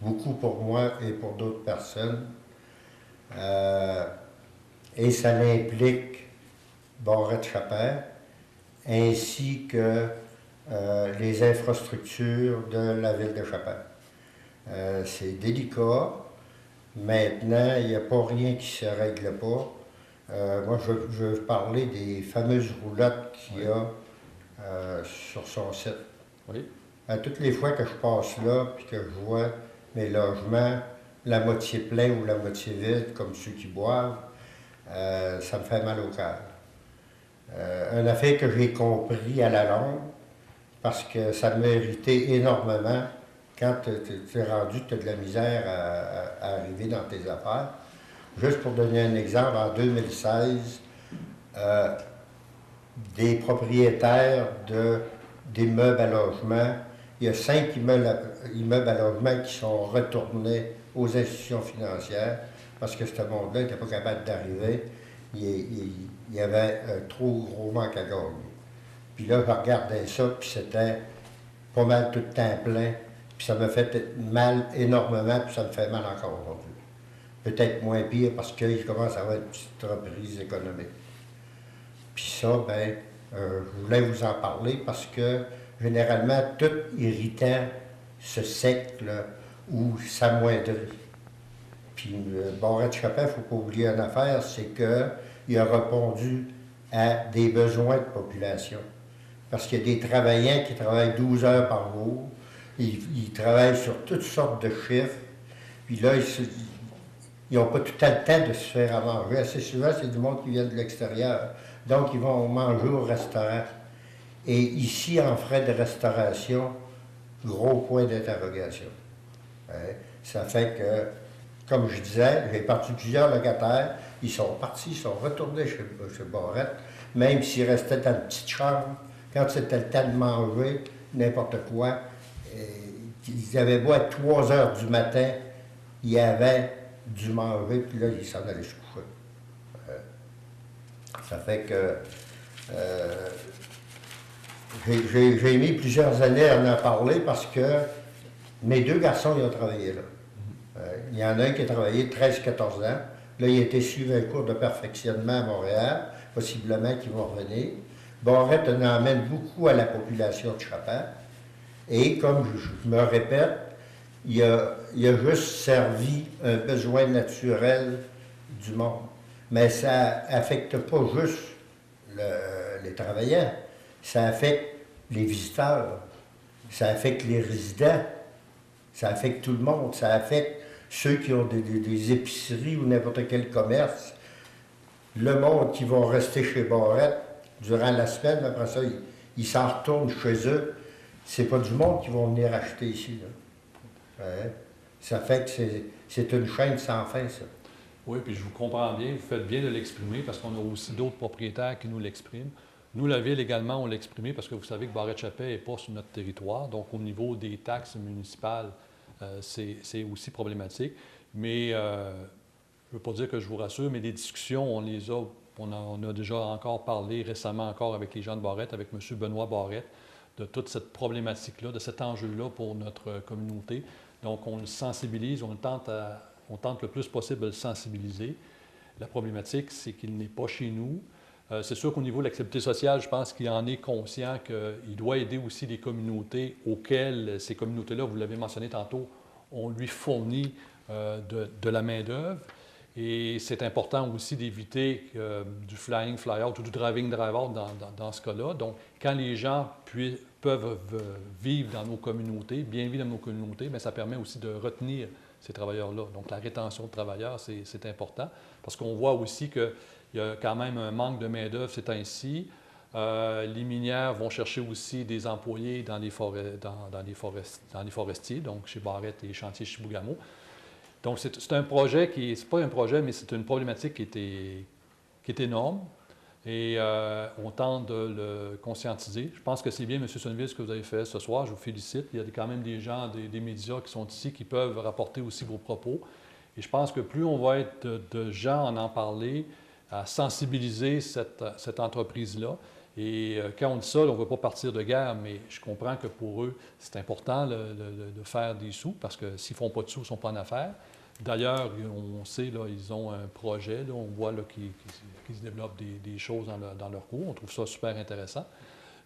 H: beaucoup pour moi et pour d'autres personnes. Et ça implique Barrette-Chapelle, ainsi que les infrastructures de la ville de Chapelle. C'est délicat. Maintenant, il n'y a pas rien qui ne se règle pas. Moi, je veux parler des fameuses roulottes qu'il y a sur son site.
A: Oui.
H: Toutes les fois que je passe là puis que je vois mes logements, la moitié plein ou la moitié vide, comme ceux qui boivent, ça me fait mal au cœur. Un affaire que j'ai compris à la longue, parce que ça m'a irrité énormément quand tu es rendu, tu as de la misère à arriver dans tes affaires. Juste pour donner un exemple, en 2016, des propriétaires d'immeubles à logement, il y a 5 immeubles à logement qui sont retournés aux institutions financières parce que ce monde-là n'était pas capable d'arriver. Il y avait un trop gros manque à gagner. Puis là, je regardais ça, puis c'était pas mal tout le temps plein. Puis ça m'a fait mal énormément, puis ça me fait mal encore aujourd'hui. Peut-être moins pire parce qu'il commence à avoir une petite reprise économique. Puis ça, bien, je voulais vous en parler parce que généralement, tout irritant se sècle ou s'amoindrit. Puis Barrette-Chapelle, il ne faut pas oublier une affaire, c'est qu'il a répondu à des besoins de population. Parce qu'il y a des travailleurs qui travaillent 12 heures par jour, ils travaillent sur toutes sortes de chiffres, puis là, ils n'ont pas tout le temps de se faire à manger. Assez souvent, c'est du monde qui vient de l'extérieur. Donc, ils vont manger au restaurant. Et ici, en frais de restauration, gros point d'interrogation. Ça fait que, comme je disais, j'ai parti plusieurs locataires, ils sont partis, ils sont retournés chez Barrette, même s'ils restaient dans une petite chambre, quand c'était le temps de manger, n'importe quoi, ils avaient beau à 3 heures du matin, il avait dû manger, puis là, il s'en allait se coucher. Ça fait que j'ai mis plusieurs années à en parler parce que mes 2 garçons, ils ont travaillé là. Il y en a un qui a travaillé 13-14 ans. Là, il a été suivi un cours de perfectionnement à Montréal, possiblement qu'ils vont revenir. Barrette en emmène beaucoup à la population de Chapin. Et comme je me répète, il a juste servi un besoin naturel du monde. Mais ça n'affecte pas juste les travailleurs, ça affecte les visiteurs, ça affecte les résidents, ça affecte tout le monde, ça affecte ceux qui ont des épiceries ou n'importe quel commerce. Le monde qui va rester chez Barrette durant la semaine, après ça, ils s'en retournent chez eux. C'est pas du monde qui vont venir acheter ici. Là. Ça fait que c'est une chaîne sans fin, ça.
A: Oui, puis je vous comprends bien, vous faites bien de l'exprimer parce qu'on a aussi d'autres propriétaires qui nous l'expriment. Nous, la Ville également, on l'a exprimé parce que vous savez que Barrette-Chapais n'est pas sur notre territoire. Donc, au niveau des taxes municipales, c'est aussi problématique. Mais je ne veux pas dire que je vous rassure, mais les discussions, on a déjà encore parlé récemment encore avec les gens de Barrette, avec M. Benoît Barrette, de toute cette problématique-là, de cet enjeu-là pour notre communauté. Donc, on le sensibilise, on tente le plus possible de le sensibiliser. La problématique, c'est qu'il n'est pas chez nous. C'est sûr qu'au niveau de l'activité sociale, je pense qu'il en est conscient qu'il doit aider aussi les communautés auxquelles ces communautés-là, vous l'avez mentionné tantôt, on lui fournit de la main-d'œuvre. Et c'est important aussi d'éviter du flying, fly-out ou du driving, drive-out dans ce cas-là. Donc, quand les gens peuvent vivre dans nos communautés, bien vivre dans nos communautés, bien, ça permet aussi de retenir ces travailleurs-là. Donc, la rétention de travailleurs, c'est important parce qu'on voit aussi qu'il y a quand même un manque de main-d'œuvre ces temps-ci. Les minières vont chercher aussi des employés dans les forestiers, donc chez Barrette et Chantiers Chibougamau. Donc, c'est un projet c'est pas un projet, mais c'est une problématique qui est énorme et on tente de le conscientiser. Je pense que c'est bien, M. Sonneville, ce que vous avez fait ce soir. Je vous félicite. Il y a quand même des gens, des médias qui sont ici qui peuvent rapporter aussi vos propos. Et je pense que plus on va être de gens à en parler, à sensibiliser cette entreprise-là. Et quand on dit ça, on ne veut pas partir de guerre, mais je comprends que pour eux, c'est important de faire des sous, parce que s'ils ne font pas de sous, ils ne sont pas en affaires. D'ailleurs, on sait, là, ils ont un projet, là, on voit qu'ils se développent des choses dans leur cours. On trouve ça super intéressant.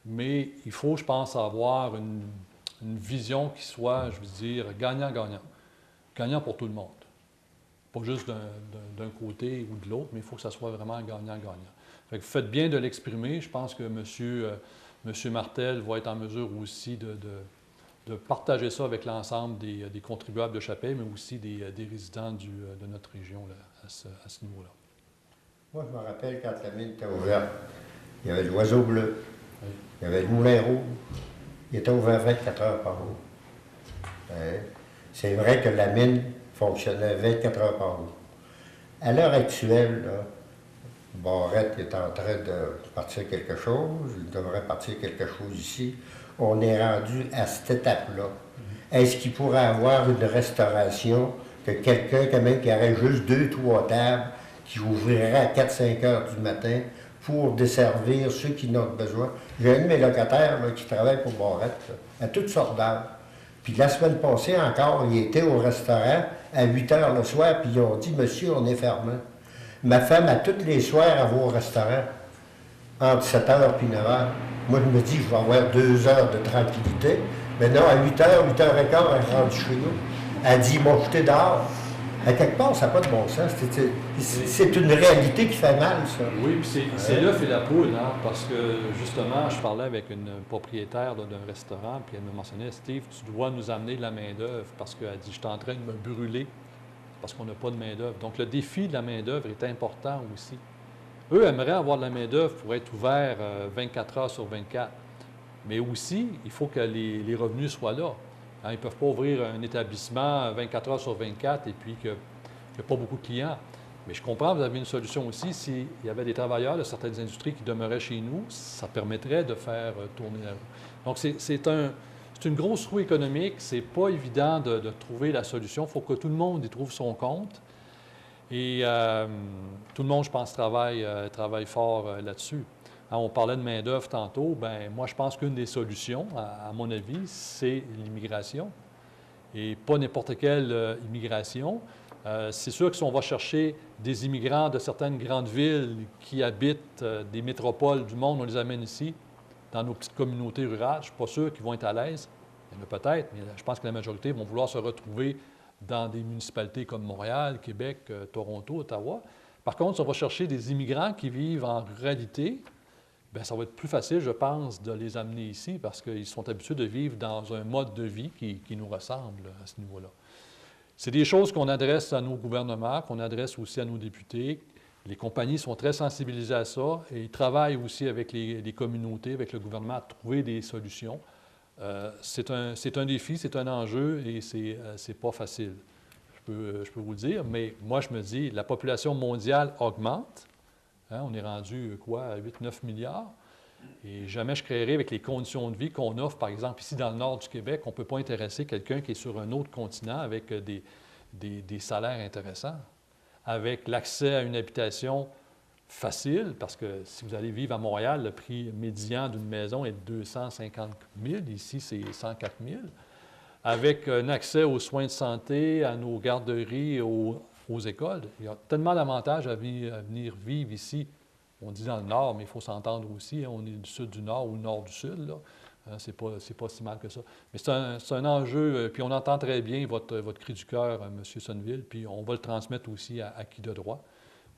A: Mais il faut, je pense, avoir une vision qui soit, je veux dire, gagnant-gagnant. Gagnant pour tout le monde. Pas juste d'un côté ou de l'autre, mais il faut que ça soit vraiment gagnant-gagnant. Fait que vous faites bien de l'exprimer. Je pense que M. Martel va être en mesure aussi de partager ça avec l'ensemble des contribuables de Chapais, mais aussi des résidents de notre région là, à ce niveau-là.
H: Moi, je me rappelle quand la mine était ouverte, il y avait l'Oiseau bleu, il y avait le Moulin rouge, il était ouvert 24 heures par jour. C'est vrai que la mine fonctionnait 24 heures par jour. À l'heure actuelle, là, Barrette est en train de partir quelque chose, il devrait partir quelque chose ici. On est rendu à cette étape-là. Est-ce qu'il pourrait avoir une restauration, que quelqu'un quand même qui aurait juste 2-3 tables, qui ouvrirait à 4-5 heures du matin pour desservir ceux qui en ont besoin? J'ai un de mes locataires là, qui travaille pour Barrette, là, à toutes sortes d'heures. Puis la semaine passée encore, il était au restaurant à 8 heures le soir, puis ils ont dit « Monsieur, on est fermé ». Ma femme, à tous les soirs, elle va au restaurant, entre 7 h et 9 h. Moi, je me dis, je vais avoir 2 heures de tranquillité. Mais non, à 8 h, 8 h 15, elle rentre chez nous. Elle dit, ils m'ont jeté dehors. À quelque part, ça n'a pas de bon sens. C'est une réalité qui fait mal, ça.
A: Oui, puis c'est l'œuf et la poule, hein, parce que, justement, je parlais avec une propriétaire d'un restaurant, puis elle me mentionnait, « Steve, tu dois nous amener de la main-d'œuvre, parce qu'elle dit, je suis en train de me brûler. » parce qu'on n'a pas de main-d'œuvre. Donc, le défi de la main-d'œuvre est important aussi. Eux aimeraient avoir de la main-d'œuvre pour être ouverts 24 heures sur 24. Mais aussi, il faut que les revenus soient là. Hein, ils ne peuvent pas ouvrir un établissement 24 heures sur 24 et puis qu'il n'y a pas beaucoup de clients. Mais je comprends, vous avez une solution aussi. S'il y avait des travailleurs de certaines industries qui demeuraient chez nous, ça permettrait de faire tourner la roue. Donc, c'est c'est une grosse roue économique. C'est pas évident de trouver la solution. Il faut que tout le monde y trouve son compte. Et tout le monde, je pense, travaille fort là-dessus. Hein, on parlait de main-d'œuvre tantôt. Bien, moi, je pense qu'une des solutions, à mon avis, c'est l'immigration. Et pas n'importe quelle immigration. C'est sûr que si on va chercher des immigrants de certaines grandes villes qui habitent des métropoles du monde, on les amène ici, dans nos petites communautés rurales, je ne suis pas sûr qu'ils vont être à l'aise. Il y en a peut-être, mais je pense que la majorité vont vouloir se retrouver dans des municipalités comme Montréal, Québec, Toronto, Ottawa. Par contre, si on va chercher des immigrants qui vivent en ruralité, bien, ça va être plus facile, je pense, de les amener ici parce qu'ils sont habitués de vivre dans un mode de vie qui nous ressemble à ce niveau-là. C'est des choses qu'on adresse à nos gouvernements, qu'on adresse aussi à nos députés. Les compagnies sont très sensibilisées à ça et ils travaillent aussi avec les communautés, avec le gouvernement à trouver des solutions. C'est un défi, c'est un enjeu et c'est pas facile. Je peux vous le dire, mais moi, je me dis, la population mondiale augmente. Hein, on est rendu, quoi, à 8-9 milliards. Et jamais je créerai avec les conditions de vie qu'on offre, par exemple, ici dans le nord du Québec, on ne peut pas intéresser quelqu'un qui est sur un autre continent avec des salaires intéressants, avec l'accès à une habitation facile, parce que si vous allez vivre à Montréal, le prix médian d'une maison est de 250 000, ici c'est 104 000, avec un accès aux soins de santé, à nos garderies, aux écoles. Il y a tellement d'avantages à venir vivre ici. On dit dans le nord, mais il faut s'entendre aussi. Hein, on est du sud du nord ou du nord du sud. Là. C'est pas si mal que ça. Mais c'est un enjeu, puis on entend très bien votre cri du cœur, M. Sonneville, puis on va le transmettre aussi à qui de droit.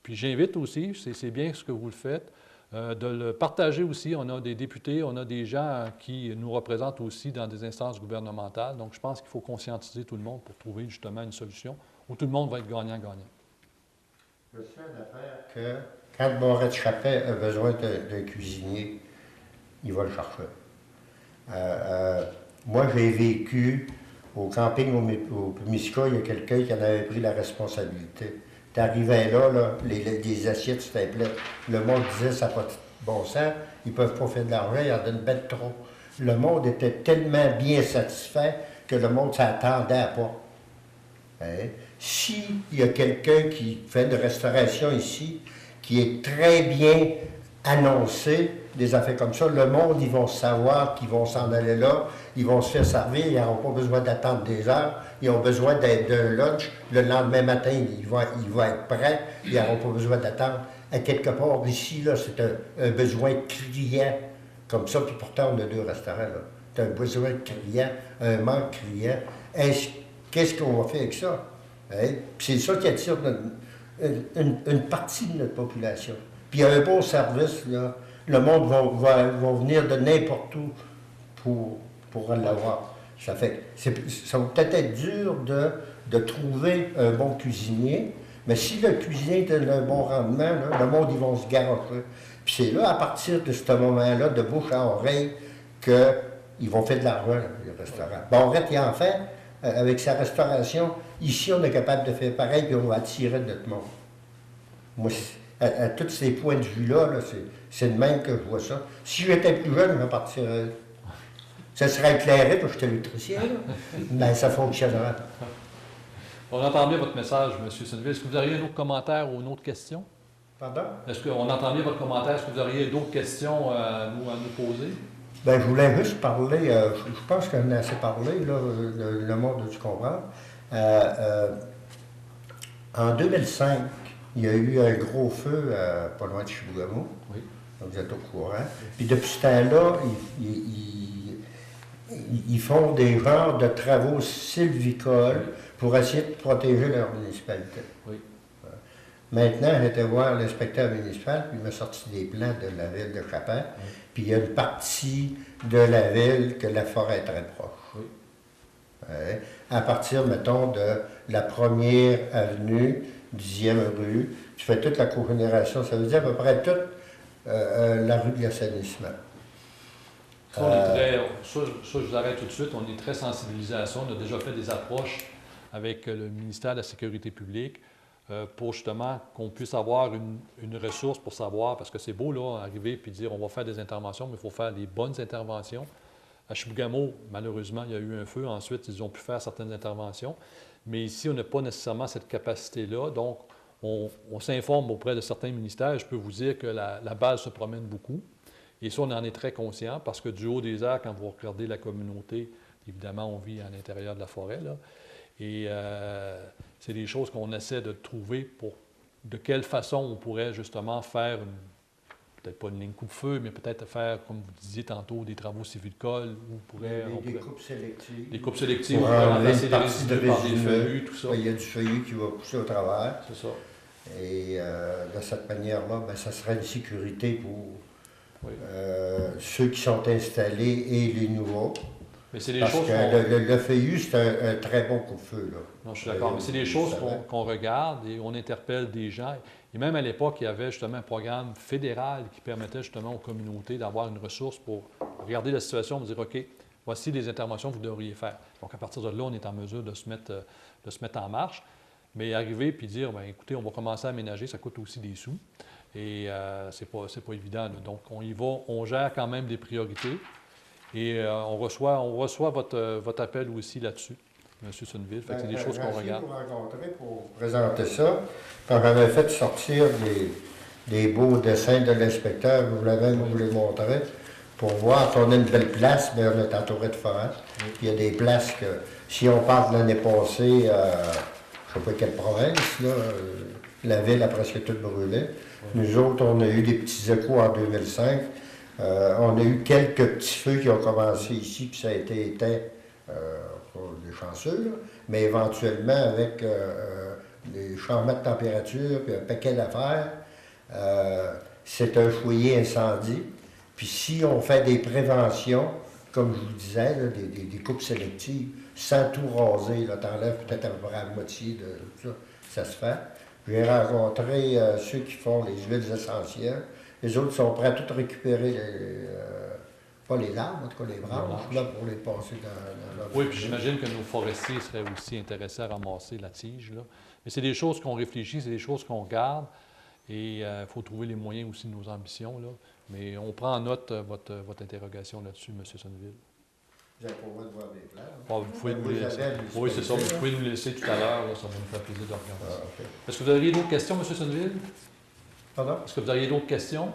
A: Puis j'invite aussi, c'est bien ce que vous le faites, de le partager aussi. On a des députés, on a des gens qui nous représentent aussi dans des instances gouvernementales. Donc je pense qu'il faut conscientiser tout le monde pour trouver justement une solution où tout le monde va être gagnant-gagnant.
H: Je sais une affaire que quand Montréal-Chappet a besoin d'un cuisinier, il va le chercher. Moi, j'ai vécu au camping au Misca, il y a quelqu'un qui en avait pris la responsabilité. T'arrivais là, les assiettes c'était plein. Le monde disait, ça n'a pas de bon sens, ils ne peuvent pas faire de l'argent, ils en donnent ben trop. Le monde était tellement bien satisfait que le monde s'attendait à pas. Hein? S'il y a quelqu'un qui fait de restauration ici, qui est très bien annoncé, des affaires comme ça, le monde, ils vont savoir qu'ils vont s'en aller là, ils vont se faire servir, ils n'auront pas besoin d'attendre des heures, ils ont besoin d'un lunch, le lendemain matin, il va être prêt, ils n'auront pas besoin d'attendre. À quelque part ici, là, c'est un besoin criant, comme ça, puis pourtant on a 2 restaurants, là. C'est un besoin criant, un manque criant. Qu'est-ce qu'on va faire avec ça? Hein? Puis c'est ça qui attire une partie de notre population. Puis il y a un bon service, là. Le monde va venir de n'importe où pour l'avoir. Ça va peut-être être dur de trouver un bon cuisinier, mais si le cuisinier donne un bon rendement, là, le monde, ils vont se garocher. Puis c'est là, à partir de ce moment-là, de bouche à oreille, qu'ils vont faire de l'argent, les restaurants. Barrette, il en fait, avec sa restauration. Ici, on est capable de faire pareil, puis on va attirer notre monde. Moi, à tous ces points de vue-là, c'est de même que je vois ça. Si j'étais plus jeune, je partirais. Ça serait éclairé, parce que j'étais électricien, mais ça fonctionnera.
A: On entend bien votre message, M. Sonneville. Est-ce que vous auriez un autre commentaire ou une autre question?
H: Pardon?
A: Est-ce qu'on entend bien votre commentaire? Est-ce que vous auriez d'autres questions à nous poser?
H: Bien, je voulais juste parler, je pense qu'on a assez parlé, là, le monde du comprendre. En 2005, il y a eu un gros feu pas loin de Chibougamau.
A: Oui.
H: Donc, vous êtes au courant. Puis depuis ce temps-là, ils font des genres de travaux sylvicoles pour essayer de protéger leur municipalité.
A: Oui.
H: Maintenant, j'étais voir l'inspecteur municipal, puis il m'a sorti des plans de la ville de Chappet. Oui. Puis il y a une partie de la ville que la forêt est très proche.
A: Oui.
H: À partir, mettons, de la 1er avenue, 10e rue, tu fais toute la cogénération, ça veut dire à peu près toute la rue de l'assainissement.
A: Ça, je vous arrête tout de suite. On est très sensibilisés à ça. On a déjà fait des approches avec le ministère de la Sécurité publique pour justement qu'on puisse avoir une ressource pour savoir, parce que c'est beau là, arriver et dire on va faire des interventions, mais il faut faire les bonnes interventions. À Chibougamau, malheureusement, il y a eu un feu. Ensuite, ils ont pu faire certaines interventions. Mais ici, on n'a pas nécessairement cette capacité-là. Donc, on s'informe auprès de certains ministères. Je peux vous dire que la balle se promène beaucoup. Et ça, on en est très conscient parce que du haut des airs, quand vous regardez la communauté, évidemment, on vit à l'intérieur de la forêt, là. Et c'est des choses qu'on essaie de trouver pour de quelle façon on pourrait justement faire, peut-être pas une ligne coupe-feu, mais peut-être faire, comme vous disiez tantôt, des travaux sylvicoles, où on pourrait...
H: Des coupes sélectives.
A: Des coupes sélectives,
H: pour
A: on pourrait
H: enlever
A: remplacer
H: une
A: les
H: partie de
A: résidus par des
H: résineux.
A: feuillus, tout ça.
H: Il y a du feuillu qui va pousser au travers.
A: C'est ça.
H: Et de cette manière-là, ben, ça serait une sécurité pour
A: Oui.
H: ceux qui sont installés et les nouveaux.
A: Mais c'est des
H: Parce
A: choses
H: que le feuillu, c'est un très bon coupe-feu, là.
A: Non, je suis d'accord, mais c'est des choses qu'on regarde et on interpelle des gens. Et même à l'époque, il y avait justement un programme fédéral qui permettait justement aux communautés d'avoir une ressource pour regarder la situation et dire, OK, voici les interventions que vous devriez faire. Donc, à partir de là, on est en mesure de se mettre en marche. Mais arriver puis dire, bien, écoutez, on va commencer à aménager, ça coûte aussi des sous. Et c'est pas évident, là. Donc, on y va, on gère quand même des priorités. Et on reçoit votre appel aussi là-dessus, M. Sonneville. Fait que c'est des choses qu'on regarde.
H: J'ai vous rencontrer pour présenter ça. Quand j'avais fait sortir des beaux dessins de l'inspecteur, vous l'avez vous les montré, pour voir qu'on a une belle place, mais on est entouré de forêt. Oui. Il y a des places que, si on part de l'année passée, je ne sais pas quelle province, là, la ville a presque toute brûlé. Oui. Nous autres, on a eu des petits échos en 2005. On a eu quelques petits feux qui ont commencé ici, puis ça a été éteint, des chanceux, là, mais éventuellement avec des changements de température, puis un paquet d'affaires, c'est un foyer incendie. Puis si on fait des préventions, comme je vous disais, là, des coupes sélectives, sans tout raser, t'enlèves peut-être à peu près la moitié de tout ça, ça se fait. J'ai rencontré ceux qui font les huiles essentielles. Les autres sont prêts à tout récupérer, pas les arbres, en tout cas les branches, là, pour les passer dans leur...
A: Oui, puis j'imagine que nos forestiers seraient aussi intéressés à ramasser la tige, là. Mais c'est des choses qu'on réfléchit, c'est des choses qu'on garde, et il faut trouver les moyens aussi de nos ambitions, là. Mais on prend en note votre interrogation là-dessus, M. Sonneville.
H: Vous avez pas le droit de voir des plans.
A: Bon, vous pouvez nous laisser. Oui, c'est ça. Vous pouvez nous laisser tout à l'heure, ça va nous faire plaisir de regarder ça.
H: Okay.
A: Est-ce que vous auriez d'autres questions, M. Sonneville?
H: Pardon?
A: Est-ce que vous auriez d'autres questions?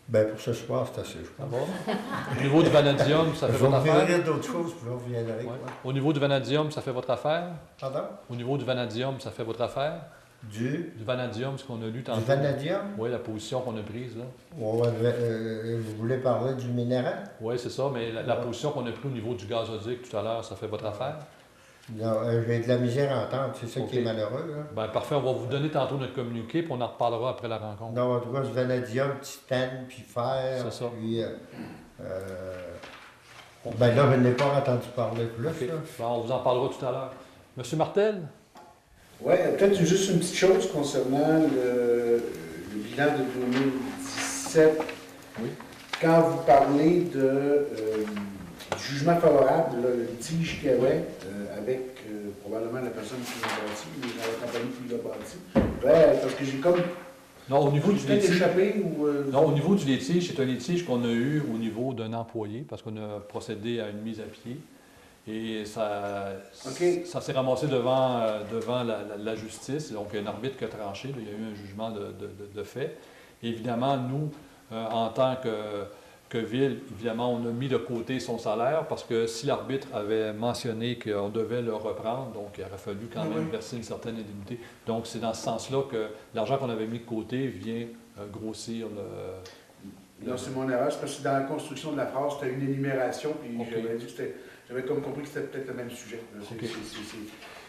H: Bien, pour ce soir, c'est assez, je pense.
A: Au niveau du vanadium, ça fait votre affaire?
H: Je vais d'autres choses, puis on reviendrai.
A: Ouais. Au niveau du vanadium, ça fait votre affaire?
H: Pardon?
A: Au niveau du vanadium, ça fait votre affaire?
H: Du
A: vanadium, ce qu'on a lu tantôt.
H: Du vanadium?
A: Oui, la position qu'on a prise, là.
H: Vous voulez parler du minéral?
A: Oui, c'est ça, mais la position qu'on a prise au niveau du gazoduc tout à l'heure, ça fait votre affaire?
H: J'ai de la misère à entendre, c'est ça qui est malheureux. Là.
A: Bien, parfait, on va vous donner tantôt notre communiqué, puis on en reparlera après la rencontre.
H: Non, en tout cas, du vanadium, titane, puis fer.
A: C'est ça.
H: Puis, ben là, je n'ai pas entendu parler plus.
A: Okay. Bon, on vous en parlera tout à l'heure. Monsieur Martel?
I: Oui, peut-être juste une petite chose concernant le bilan de 2017.
A: Oui.
I: Quand vous parlez du jugement favorable, là, le litige qu'il y avait avec probablement la personne qui l'a bâti, ou la compagnie qui l'a bâti, ben, parce que j'ai comme...
A: Non, au niveau du litige,
I: échappé ou...
A: Non, au niveau du litige, c'est un litige qu'on a eu au niveau d'un employé, parce qu'on a procédé à une mise à pied. Et ça s'est ramassé devant la justice. Donc, il y a un arbitre qui a tranché. Là, il y a eu un jugement de fait. Et évidemment, nous, en tant que ville, évidemment, on a mis de côté son salaire parce que si l'arbitre avait mentionné qu'on devait le reprendre, donc il aurait fallu quand même verser une certaine indemnité. Donc, c'est dans ce sens-là que l'argent qu'on avait mis de côté vient grossir le...
I: Non, c'est mon erreur. C'est parce que dans la construction de la phrase, c'était une énumération, puis j'avais dit que c'était... J'avais comme compris que c'était peut-être le même sujet.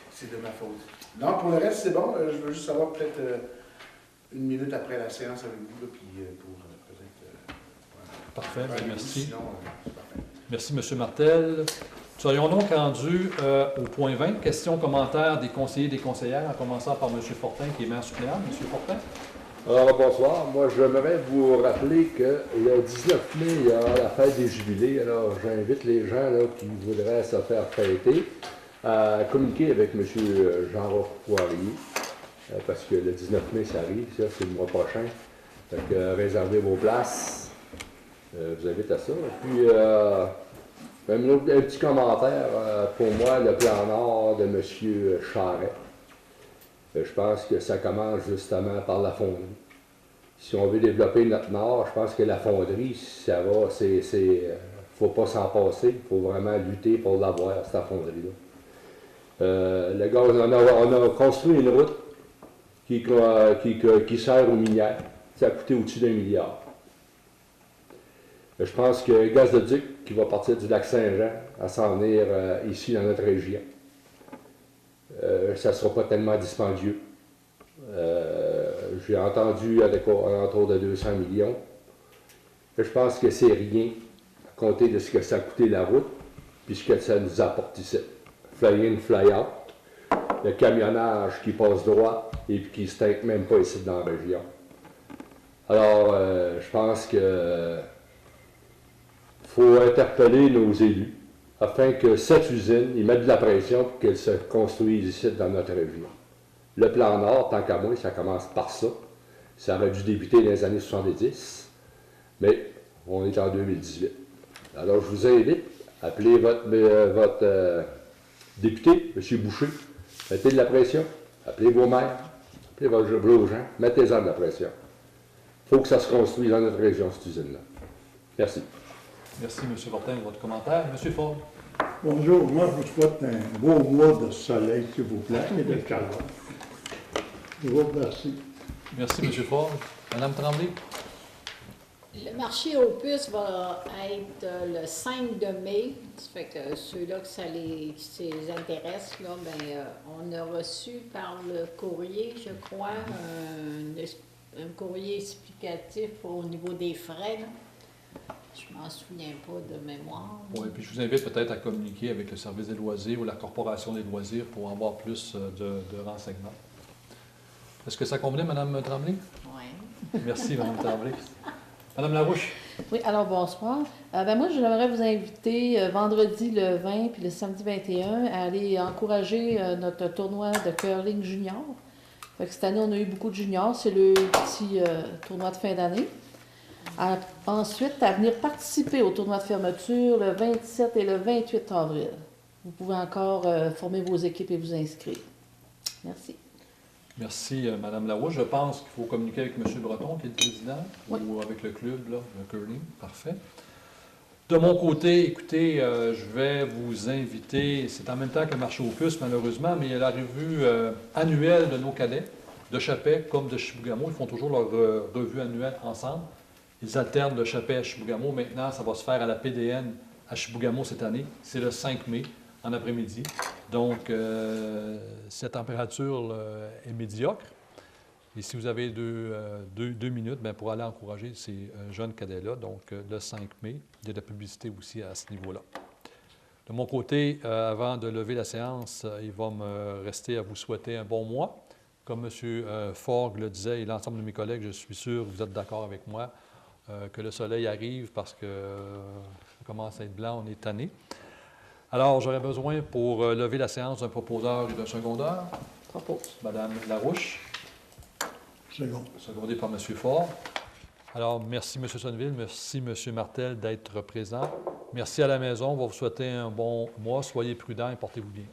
I: C'est de ma faute. Non, pour le reste, c'est bon. Je veux juste savoir peut-être une minute après la séance avec vous, là, puis pour peut-être...
A: Parfait, bien, merci.
I: Sinon, c'est parfait.
A: Merci, M. Martel. Nous serions donc rendus au point 20, questions, commentaires des conseillers et des conseillères, en commençant par M. Fortin, qui est maire suppléant. M. Fortin.
C: Alors, bonsoir. Moi, j'aimerais vous rappeler que le 19 mai, il y a la fête des jubilés. Alors, j'invite les gens là, qui voudraient se faire fêter à communiquer avec M. Jean-Roch Poirier, parce que le 19 mai, ça arrive, ça, c'est le mois prochain. Donc, réservez vos places. Je vous invite à ça. Puis, Un petit commentaire pour moi, le plan Nord de M. Charret. Je pense que ça commence justement par la fonderie. Si on veut développer notre Nord, je pense que la fonderie, ça va, faut pas s'en passer, il faut vraiment lutter pour l'avoir, cette fonderie-là. Le gaz, on a construit une route qui sert aux minières. Ça a coûté au-dessus d'1 milliard. Je pense que le gazoduc qui va partir du lac Saint-Jean à s'en venir ici dans notre région, ça ne sera pas tellement dispendieux. J'ai entendu autour de 200 millions. Je pense que c'est rien à compter de ce que ça a coûté la route, puis ce que ça nous apporte ici. Fly in, fly out. Le camionnage qui passe droit et puis qui ne se teinte même pas ici dans la région. Alors, je pense que faut interpeller nos élus afin que cette usine, ils mettent de la pression pour qu'elle se construise ici dans notre région. Le plan Nord, tant qu'à moi, ça commence par ça. Ça aurait dû débuter dans les années 70, mais on est en 2018. Alors, je vous invite à appeler votre député, M. Boucher, mettez de la pression, appelez vos maires, appelez vos gens, mettez-en de la pression. Il faut que ça se construise dans notre région, cette usine-là. Merci.
A: Merci, M. Fortin, de votre commentaire. M. Ford.
D: Bonjour, moi je vous souhaite un beau mois de soleil, s'il vous plaît, et de chaleur. Je vous remercie.
A: Merci, M. Ford. Mme Tremblay.
E: Le marché aux puces va être le 5 de mai. Ça fait que ceux-là que ça les intéresse, là, on a reçu par le courrier, je crois, un courrier explicatif au niveau des frais. Là. Je m'en souviens pas de mémoire.
A: Oui, puis je vous invite peut-être à communiquer avec le service des loisirs ou la Corporation des loisirs pour avoir plus de renseignements. Est-ce que ça convenait, Mme Tremblay?
E: Oui.
A: Merci, Mme Tremblay. Mme Larouche.
F: Oui, alors bonsoir. Moi, j'aimerais vous inviter vendredi le 20 puis le samedi 21 à aller encourager notre tournoi de curling junior. Fait que cette année, on a eu beaucoup de juniors. C'est le petit tournoi de fin d'année. Ensuite, à venir participer au tournoi de fermeture le 27 et le 28 avril. Vous pouvez encore former vos équipes et vous inscrire. Merci.
A: Merci, Mme Larouche. Je pense qu'il faut communiquer avec M. Breton, qui est le président,
F: oui.
A: ou avec le club, là, le curling. Parfait. De mon côté, écoutez, je vais vous inviter, c'est en même temps que le marché aux puces, malheureusement, mais il y a la revue annuelle de nos cadets, de Chapet comme de Chibougamau. Ils font toujours leur revue annuelle ensemble. Ils alternent de Chapet à Chibougamau. Maintenant, ça va se faire à la PDN à Chibougamau cette année. C'est le 5 mai, en après-midi. Donc, cette température est médiocre. Et si vous avez deux minutes, bien, pour aller encourager ces jeunes cadets-là, donc le 5 mai, il y a de la publicité aussi à ce niveau-là. De mon côté, avant de lever la séance, il va me rester à vous souhaiter un bon mois. Comme M. Forgue le disait et l'ensemble de mes collègues, je suis sûr que vous êtes d'accord avec moi, que le soleil arrive parce que ça commence à être blanc, on est tanné. Alors, j'aurais besoin pour lever la séance d'un proposeur et d'un secondeur.
F: Propose.
A: Mme Larouche.
D: Second.
A: Secondé par M. Ford. Alors, merci M. Sonneville, merci M. Martel d'être présent. Merci à la maison, on va vous souhaiter un bon mois. Soyez prudents et portez-vous bien.